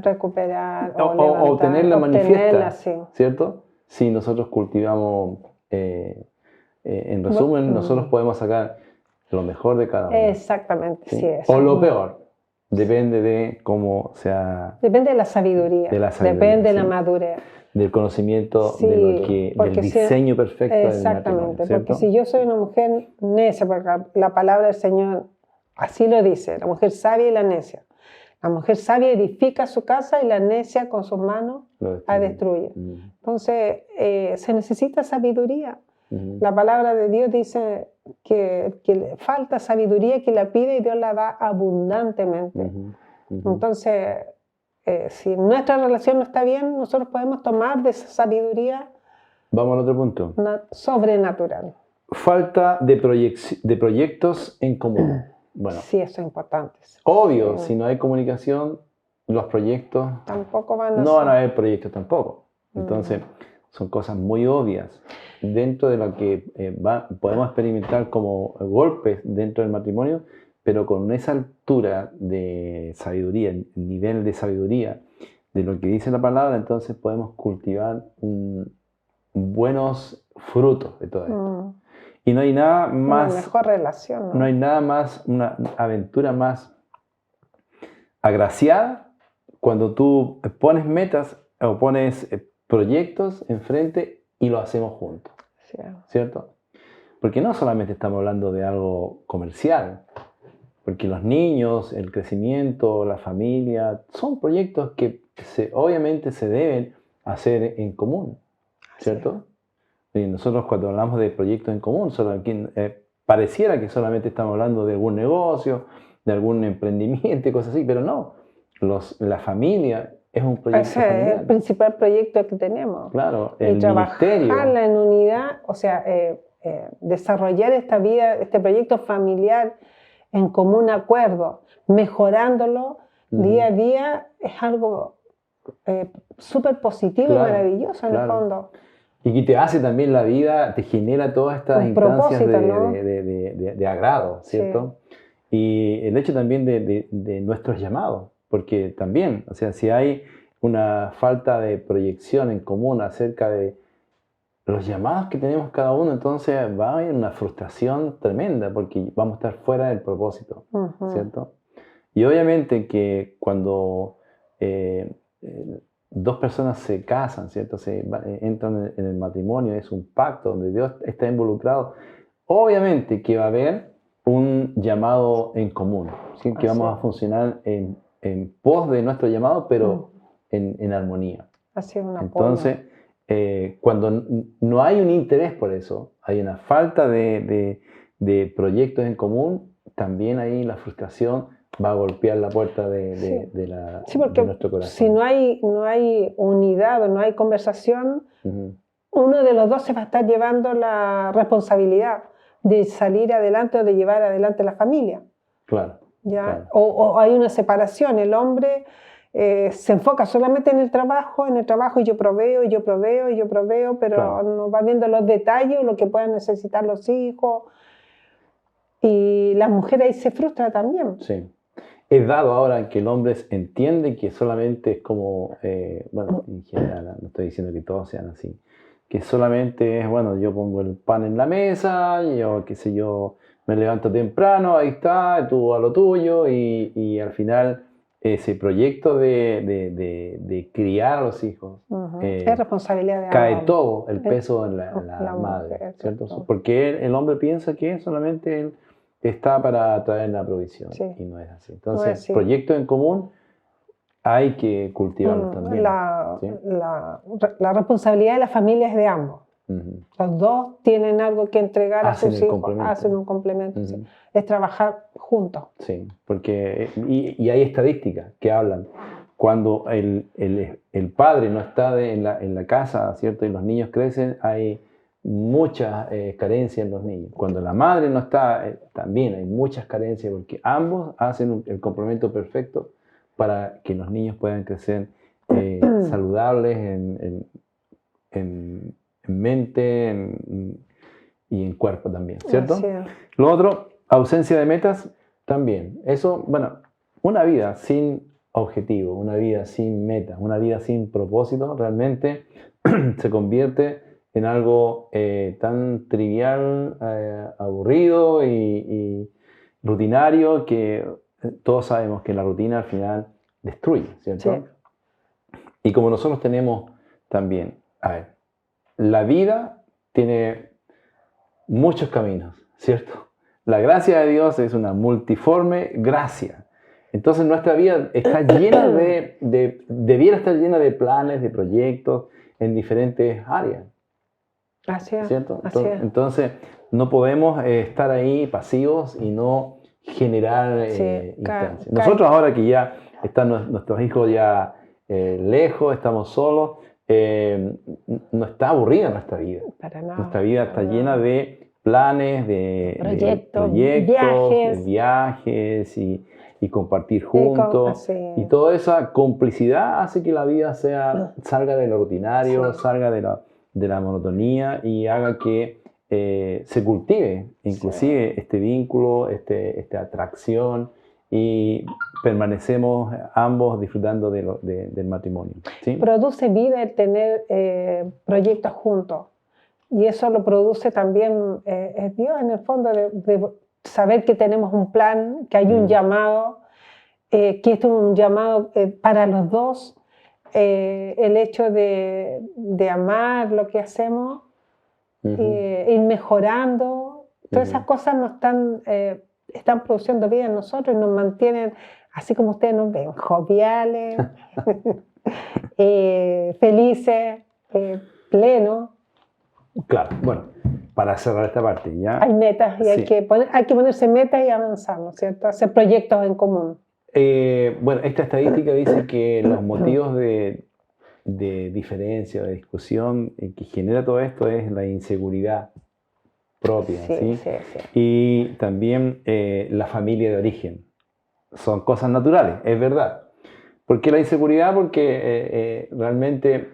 recuperar o obtenerla manifiesta, sí. ¿cierto? Si nosotros cultivamos, en resumen, nosotros podemos sacar lo mejor de cada uno. Exactamente, ¿sí? sí es. O lo peor. Depende de cómo sea... Depende de la sabiduría. Depende de la madurez. Del conocimiento, Sí, del diseño perfecto del matrimonio. Exactamente, porque si yo soy una mujer necia, porque la palabra del Señor así lo dice, la mujer sabia y la necia. La mujer sabia edifica su casa y la necia con sus manos la destruye. Entonces, se necesita sabiduría. La palabra de Dios dice que le falta sabiduría, que la pide y Dios la da abundantemente. Entonces, si nuestra relación no está bien, nosotros podemos tomar de esa sabiduría. Vamos al otro punto. Sobrenatural. Falta de proyectos en común. Bueno, sí, eso es importante. Obvio, si no hay comunicación, los proyectos tampoco van a haber proyectos tampoco. Entonces, son cosas muy obvias dentro de lo que podemos experimentar como golpes dentro del matrimonio, pero con esa altura de sabiduría, el nivel de sabiduría de lo que dice la palabra, entonces podemos cultivar buenos frutos de todo esto. Y no hay nada más... Una mejor relación. No hay nada más, una aventura más agraciada cuando tú pones metas o pones proyectos enfrente y lo hacemos juntos. Sí. ¿Cierto? Porque no solamente estamos hablando de algo comercial, porque los niños, el crecimiento, la familia, son proyectos que obviamente se deben hacer en común, ¿cierto? Y nosotros cuando hablamos de proyectos en común, pareciera que solamente estamos hablando de algún negocio, de algún emprendimiento y cosas así, pero no. La familia es un proyecto familiar. Ese es el principal proyecto que tenemos. Claro, y el ministerio. trabajarla en unidad, o sea, desarrollar esta vida, este proyecto familiar en común acuerdo, mejorándolo día a día, es algo súper positivo y maravilloso en el fondo. Y que te hace también la vida, te genera todas estas instancias de agrado, ¿cierto? Sí. Y el hecho también de nuestros llamados, porque también, o sea, si hay una falta de proyección en común acerca de los llamados que tenemos cada uno, entonces va a haber una frustración tremenda, porque vamos a estar fuera del propósito, ¿cierto? Y obviamente que cuando dos personas se casan, ¿cierto? Entran en el matrimonio, es un pacto donde Dios está involucrado. Obviamente que va a haber un llamado en común, ¿sí? Que vamos a funcionar en pos de nuestro llamado, pero en armonía. Así es, una Entonces, cuando no hay un interés por eso, hay una falta de proyectos en común, también ahí la frustración va a golpear la puerta de nuestro corazón. Si no hay unidad o no hay conversación, uno de los dos se va a estar llevando la responsabilidad de salir adelante o de llevar adelante la familia. Claro. ¿Ya? Claro. O hay una separación, el hombre se enfoca solamente en el trabajo y yo proveo, pero claro, no va viendo los detalles, lo que puedan necesitar los hijos, y la mujer ahí se frustra también. Sí. Es dado ahora que el hombre entiende que solamente es como, bueno, en general, no estoy diciendo que todos sean así, que solamente es, bueno, yo pongo el pan en la mesa, yo, qué sé yo, me levanto temprano, ahí está, tú a lo tuyo, y al final ese proyecto de criar a los hijos, es responsabilidad de cae ambos. todo el peso en la madre, mujer, ¿cierto? Porque el hombre piensa que solamente él está para traer la provisión, sí, y no es así. Entonces, no es así. Proyectos en común hay que cultivarlos también. La responsabilidad de la familia es de ambos. Los dos tienen algo que entregar a sus hijos, hacen un complemento. Sí. Es trabajar juntos. Sí, porque y hay estadísticas que hablan. Cuando el padre no está en la casa, ¿cierto? Y los niños crecen, hay muchas carencias en los niños. Cuando la madre no está, también hay muchas carencias, porque ambos hacen el complemento perfecto para que los niños puedan crecer saludables en mente y en cuerpo también, ¿cierto? Sí. Lo otro, ausencia de metas, también. Eso, bueno, una vida sin objetivo, una vida sin metas, una vida sin propósito, realmente se convierte en algo tan trivial, aburrido y rutinario, que todos sabemos que la rutina al final destruye, ¿cierto? Sí. Y como nosotros tenemos también, a ver, la vida tiene muchos caminos, ¿cierto? La gracia de Dios es una multiforme gracia. Entonces nuestra vida está llena debiera estar llena de planes, de proyectos en diferentes áreas. Así es, ¿cierto? Así es. Entonces no podemos estar ahí pasivos y no generar instancias. Nosotros ahora que ya están nuestros hijos ya lejos, estamos solos, no está aburrida nuestra vida. Para nada. Nuestra vida está llena de planes, de proyectos, de viajes y compartir juntos. Y toda esa complicidad hace que la vida salga de lo rutinario, salga de la monotonía y haga que se cultive inclusive este vínculo, esta atracción, y permanecemos ambos disfrutando del matrimonio. ¿Sí? Produce vida el tener proyectos juntos, y eso lo produce también es Dios en el fondo, de saber que tenemos un plan, que hay un llamado, que esto es un llamado para los dos, el hecho de amar lo que hacemos, ir mejorando Todas esas cosas nos están produciendo vida en nosotros y nos mantienen, así como ustedes nos ven, joviales, felices, plenos. Claro, bueno, para cerrar esta parte, ¿ya? Hay metas y hay que ponerse metas y avanzar, ¿no es cierto? Hacer proyectos en común. Bueno, esta estadística dice que los motivos de diferencia, de discusión que genera todo esto es la inseguridad propia, ¿sí? Sí. Y también la familia de origen. Son cosas naturales, es verdad. ¿Por qué la inseguridad? Porque realmente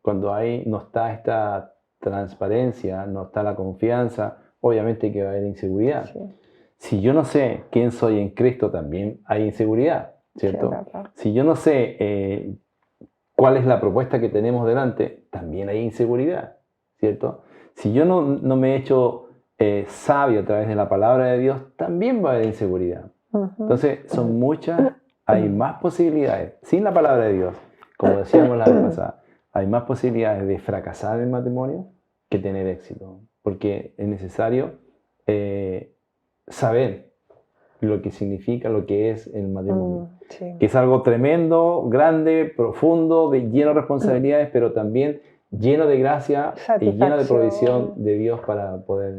cuando no está esta transparencia, no está la confianza, obviamente que va a haber inseguridad. Sí. Si yo no sé quién soy en Cristo, también hay inseguridad, ¿cierto? Si yo no sé cuál es la propuesta que tenemos delante, también hay inseguridad, ¿cierto? Si yo no me he hecho sabio a través de la palabra de Dios, también va a haber inseguridad. Entonces, son muchas, hay más posibilidades. Sin la palabra de Dios, como decíamos la vez pasada, hay más posibilidades de fracasar en el matrimonio que tener éxito. Porque es necesario saber lo que significa, lo que es el matrimonio. Que es algo tremendo, grande, profundo, lleno de responsabilidades, pero también lleno de gracia y lleno de provisión de Dios para poder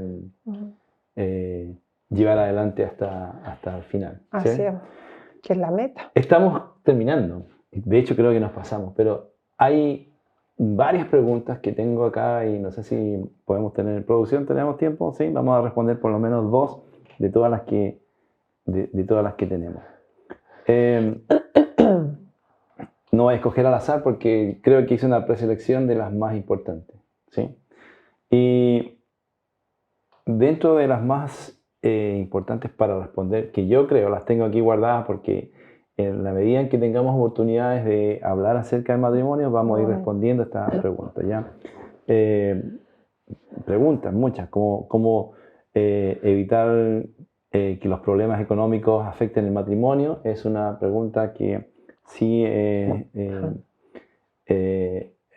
llevar adelante hasta el final. Así es, que es la meta. Estamos terminando. De hecho, creo que nos pasamos, pero hay varias preguntas que tengo acá y no sé si podemos tener en producción. ¿Tenemos tiempo? Sí, vamos a responder por lo menos 2 de todas las que tenemos. No voy a escoger al azar porque creo que hice una preselección de las más importantes, ¿sí? Y dentro de las más importantes para responder, que yo creo las tengo aquí guardadas porque en la medida en que tengamos oportunidades de hablar acerca del matrimonio, vamos a ir respondiendo a estas preguntas, ¿ya? Preguntas, muchas, como evitar que los problemas económicos afecten el matrimonio, es una pregunta que sí es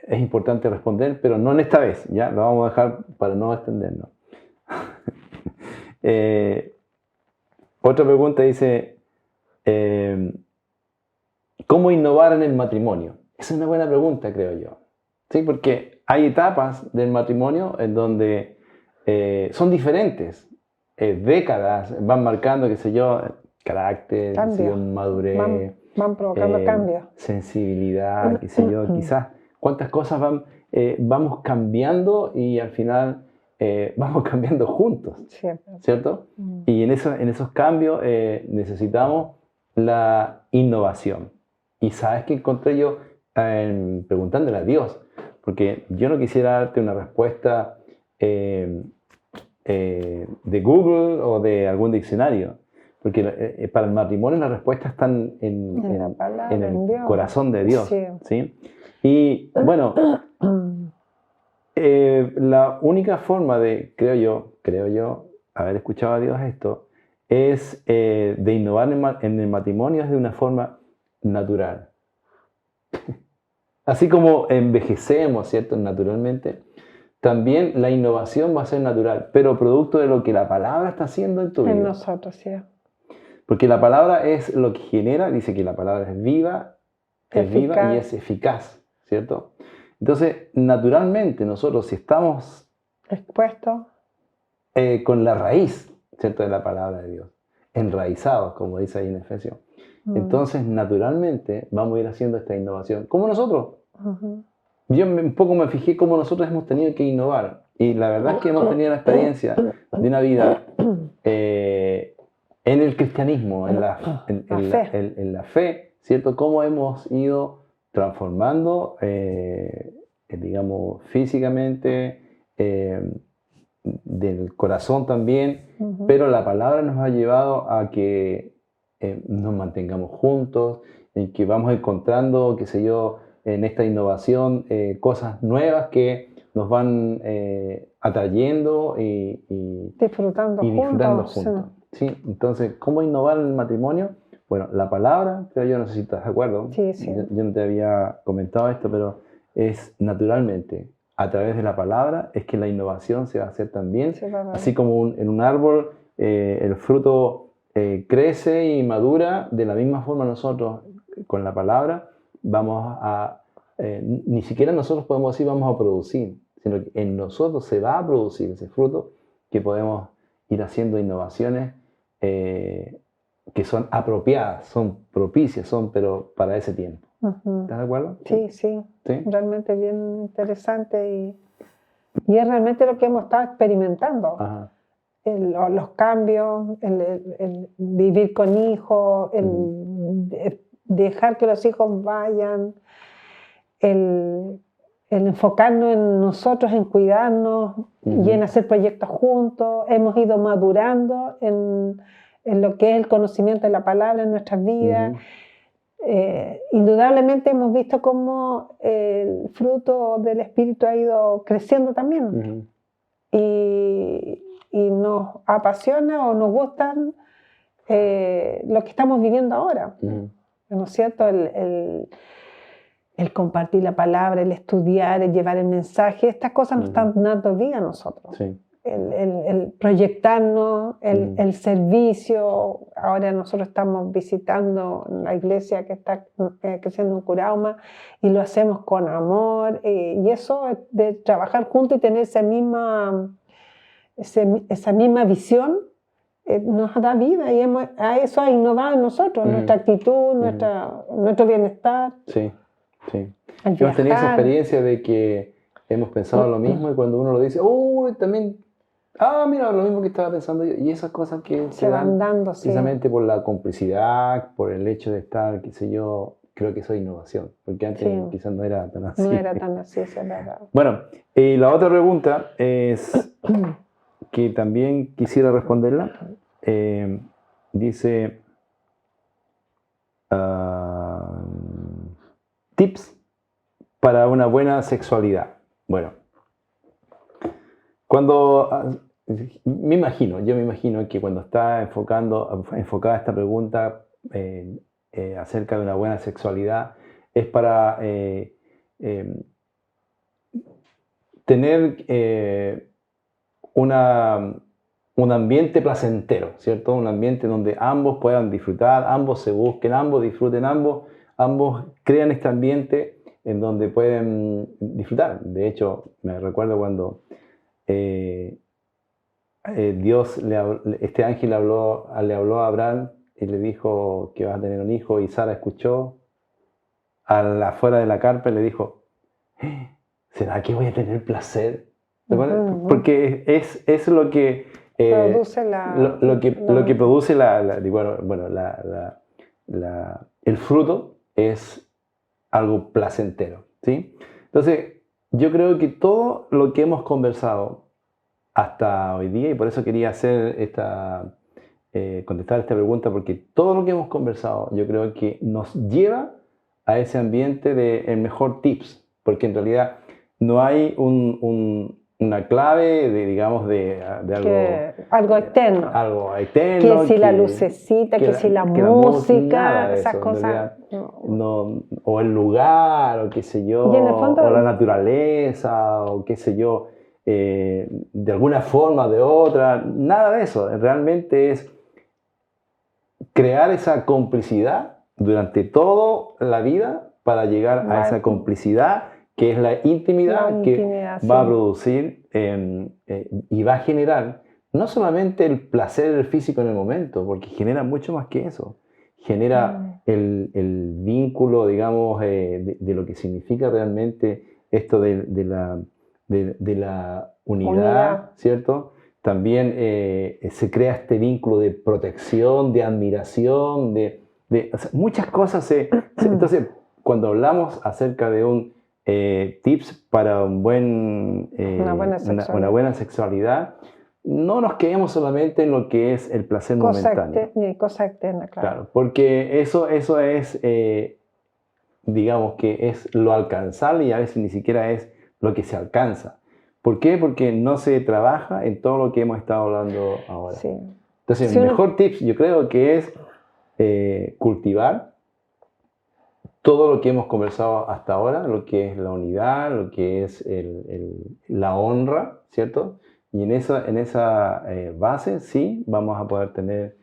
importante responder, pero no en esta vez, ¿ya? Lo vamos a dejar para no extendernos. Otra pregunta dice, ¿cómo innovar en el matrimonio? Esa es una buena pregunta, creo yo. ¿Sí? Porque hay etapas del matrimonio en donde son diferentes. Décadas van marcando, qué sé yo, carácter, qué sé yo, madurez, van provocando cambios. sensibilidad, qué sé yo, quizás cuántas cosas vamos cambiando y al final vamos cambiando juntos, ¿cierto? Y en esos cambios necesitamos la innovación. Y ¿sabes qué encontré yo preguntándole a Dios? Porque yo no quisiera darte una respuesta de Google o de algún diccionario, porque para el matrimonio las respuestas están en el corazón de Dios, ¿sí? Y bueno, la única forma de, creo yo, haber escuchado a Dios esto, es de innovar en el matrimonio es de una forma natural. Así como envejecemos, ¿cierto? Naturalmente, también la innovación va a ser natural, pero producto de lo que la palabra está haciendo en tu vida. En nosotros, sí. Porque la palabra es lo que genera, dice que la palabra es viva y es eficaz, ¿cierto? Entonces, naturalmente, nosotros si estamos expuestos con la raíz, ¿cierto?, de la palabra de Dios, enraizados, como dice ahí en Efesios, entonces, naturalmente, vamos a ir haciendo esta innovación, como nosotros. Yo un poco me fijé cómo nosotros hemos tenido que innovar. Y la verdad es que hemos tenido la experiencia de una vida en el cristianismo, en la fe, ¿cierto? Cómo hemos ido transformando, digamos, físicamente, del corazón también, pero la palabra nos ha llevado a que nos mantengamos juntos, en que vamos encontrando, qué sé yo, en esta innovación, cosas nuevas que nos van atrayendo y disfrutando juntos. Sí. Entonces, ¿cómo innovar en el matrimonio? Bueno, la palabra, pero yo no sé si estás de acuerdo. Sí. Yo no te había comentado esto, pero es naturalmente. a través de la palabra es que la innovación se va a hacer también. Se va a dar. Así como en un árbol el fruto crece y madura, de la misma forma nosotros con la palabra vamos a, ni siquiera nosotros podemos decir vamos a producir, sino que en nosotros se va a producir ese fruto que podemos ir haciendo innovaciones que son apropiadas, son propicias, pero para ese tiempo. Ujú. ¿Estás de acuerdo? Sí, sí, ¿Sí? realmente bien interesante y es realmente lo que hemos estado experimentando. Ajá. Los cambios, el vivir con hijos, dejar que los hijos vayan, el enfocarnos en nosotros, en cuidarnos y en hacer proyectos juntos. Hemos ido madurando en lo que es el conocimiento de la palabra en nuestras vidas. Indudablemente hemos visto cómo el fruto del Espíritu ha ido creciendo también. Y nos apasiona o nos gustan lo que estamos viviendo ahora. ¿No es cierto? El compartir la palabra, el estudiar, el llevar el mensaje, estas cosas nos están dando vida a nosotros. Sí. El proyectarnos, el servicio. Ahora nosotros estamos visitando la iglesia que está creciendo en Curauma y lo hacemos con amor. Y eso de trabajar juntos y tener esa misma visión nos da vida y eso ha innovado en nosotros, nuestra actitud, nuestro bienestar. Sí, sí. El Hemos tenido esa viajar. experiencia de que hemos pensado lo mismo y cuando uno lo dice, también, mira, lo mismo que estaba pensando yo. Y esas cosas que Se van dando, sí. precisamente por la complicidad, por el hecho de estar, qué sé yo, creo que eso es innovación, porque antes Sí. quizás no era tan así. No era tan así, es verdad. Bueno, y la otra pregunta es que también quisiera responderla. Dice, tips para una buena sexualidad. Bueno, yo me imagino que cuando está enfocada esta pregunta acerca de una buena sexualidad es para tener un ambiente placentero, ¿cierto? Un ambiente donde ambos puedan disfrutar, ambos se busquen, ambos disfruten, ambos crean este ambiente en donde pueden disfrutar. De hecho, me recuerdo cuando Dios, este ángel le habló a Abraham y le dijo que vas a tener un hijo, y Sara escuchó afuera de la carpa y le dijo, ¿será que voy a tener placer? Porque es lo que produce lo que produce el fruto es algo placentero, ¿sí? Entonces, yo creo que todo lo que hemos conversado hasta hoy día, y por eso quería contestar esta pregunta, porque todo lo que hemos conversado yo creo que nos lleva a ese ambiente de el mejor tips, porque en realidad no hay una clave de algo externo. Algo externo. Que si la lucecita, que si la música, esas eso, cosas. No, o el lugar, o qué sé yo, Y en el fondo, o la naturaleza, o qué sé yo, de alguna forma o de otra, nada de eso. Realmente es crear esa complicidad durante toda la vida para llegar a esa complicidad que es la intimidad que va a producir y va a generar no solamente el placer físico en el momento, porque genera mucho más que eso. Genera el vínculo, digamos, de lo que significa realmente esto de la unidad, ¿cierto? También se crea este vínculo de protección, de admiración, o sea, muchas cosas. Entonces, cuando hablamos acerca de un tips para una buena sexualidad, no nos quedemos solamente en lo que es el placer momentáneo. Cosa externa, claro. Porque eso es, digamos que es lo alcanzable y a veces ni siquiera es lo que se alcanza. ¿Por qué? Porque no se trabaja en todo lo que hemos estado hablando ahora. Sí. Entonces, el mejor tips yo creo que es cultivar todo lo que hemos conversado hasta ahora, lo que es la unidad, lo que es la honra, ¿cierto? Y en esa base sí vamos a poder tener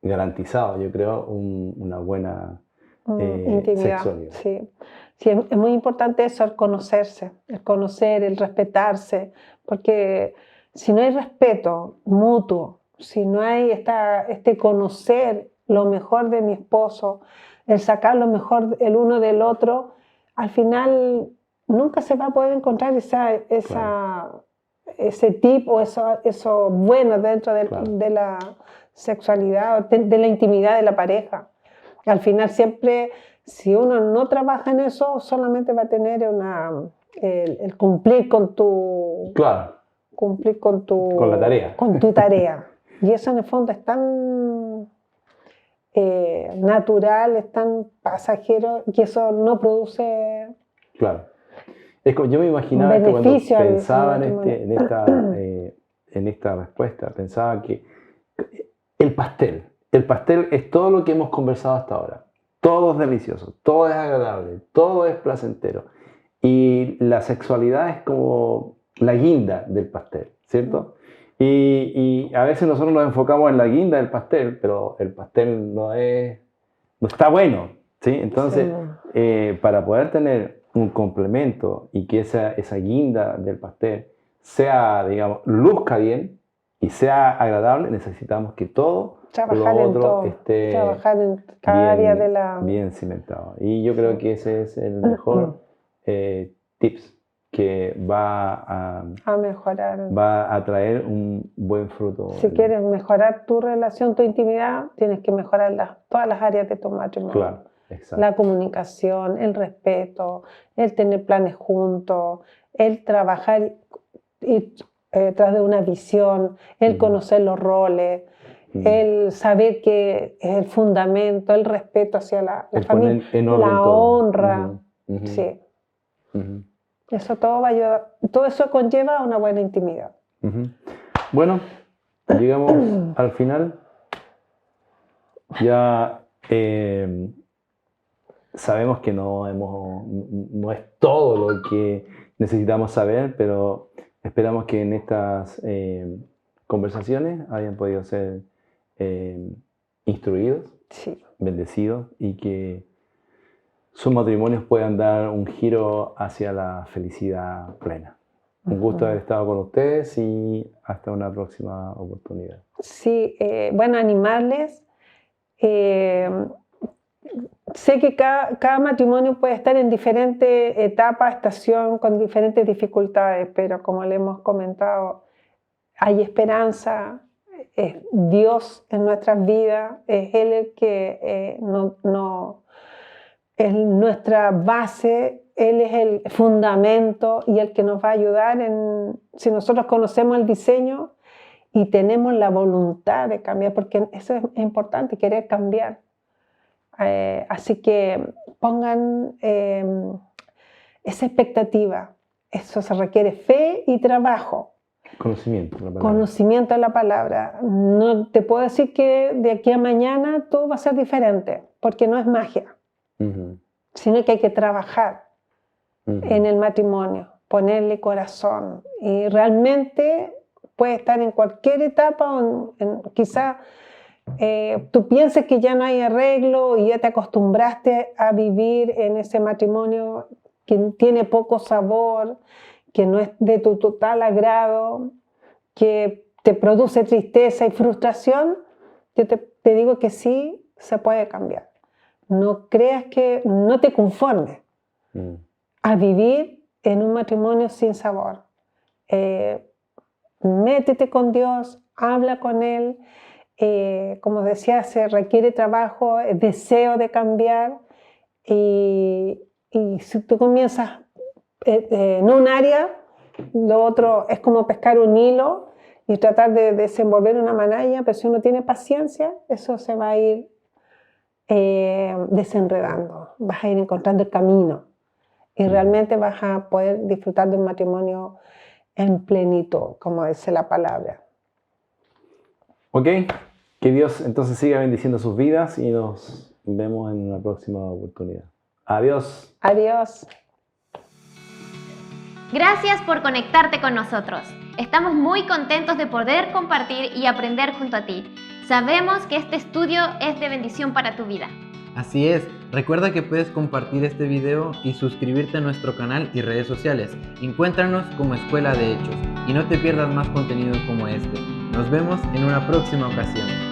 garantizado, yo creo, una buena intimidad. sexualidad. Sí, sí, es muy importante eso, el conocerse, el conocer, el respetarse, porque si no hay respeto mutuo, si no hay este conocer lo mejor de mi esposo, el sacar lo mejor el uno del otro, al final nunca se va a poder encontrar ese tipo o eso bueno dentro de la sexualidad, de la intimidad de la pareja. Al final siempre, si uno no trabaja en eso, solamente va a tener el cumplir con tu... Claro. Cumplir con la tarea. Con tu tarea. Y eso en el fondo es tan natural, es tan pasajero, que eso no produce... Claro. Es como, yo me imaginaba que cuando pensaba en esta respuesta, pensaba que el pastel es todo lo que hemos conversado hasta ahora. Todo es delicioso, todo es agradable, todo es placentero. Y la sexualidad es como la guinda del pastel, ¿cierto? Y a veces nosotros nos enfocamos en la guinda del pastel, pero el pastel no está bueno, ¿sí? Entonces, para poder tener un complemento y que esa guinda del pastel sea, digamos, luzca bien y sea agradable, necesitamos que todo trabajar lo otro en esté trabajar en cada área de la... bien cimentado. Y yo creo que ese es el mejor tips que va a mejorar. Va a traer un buen fruto. Si quieres mejorar tu relación, tu intimidad, tienes que mejorar todas las áreas de tu matrimonio. Claro, exacto. La comunicación, el respeto, el tener planes juntos, el trabajar tras de una visión, el conocer los roles, el saber que es el fundamento, el respeto hacia la familia, la honra. Sí. Eso todo va a ayudar, todo eso conlleva a una buena intimidad. Bueno, llegamos al final. Ya sabemos que no es todo lo que necesitamos saber, pero esperamos que en estas conversaciones hayan podido ser instruidos, sí, bendecidos, y que sus matrimonios puedan dar un giro hacia la felicidad plena. Un gusto haber estado con ustedes y hasta una próxima oportunidad. Sí, bueno, animarles. Sé que cada matrimonio puede estar en diferentes etapas, estación, con diferentes dificultades, pero como le hemos comentado, hay esperanza, es Dios en nuestras vidas, es Él el que es nuestra base, Él es el fundamento y el que nos va a ayudar si nosotros conocemos el diseño y tenemos la voluntad de cambiar, porque eso es importante, querer cambiar. Así que pongan esa expectativa. Eso se requiere fe y trabajo. Conocimiento de la palabra. Conocimiento de la palabra. No te puedo decir que de aquí a mañana todo va a ser diferente, porque no es magia. Sino que hay que trabajar en el matrimonio, ponerle corazón. Y realmente puede estar en cualquier etapa, quizá tú pienses que ya no hay arreglo y ya te acostumbraste a vivir en ese matrimonio que tiene poco sabor, que no es de tu total agrado, que te produce tristeza y frustración. Yo te digo que sí se puede cambiar. No creas que no te conformes a vivir en un matrimonio sin sabor. Métete con Dios, habla con Él. Como decía, se requiere trabajo, deseo de cambiar. Y si tú comienzas en un área, lo otro es como pescar un hilo y tratar de desenvolver una manalla, pero si uno tiene paciencia, eso se va a ir desenredando, vas a ir encontrando el camino y realmente vas a poder disfrutar de un matrimonio en plenitud, como dice la palabra. Ok, que Dios entonces siga bendiciendo sus vidas y nos vemos en una próxima oportunidad. Adiós. Adiós. Gracias por conectarte con nosotros. Estamos muy contentos de poder compartir y aprender junto a ti. Sabemos que este estudio es de bendición para tu vida. Así es, recuerda que puedes compartir este video y suscribirte a nuestro canal y redes sociales. Encuéntranos como Escuela de Hechos y no te pierdas más contenido como este. Nos vemos en una próxima ocasión.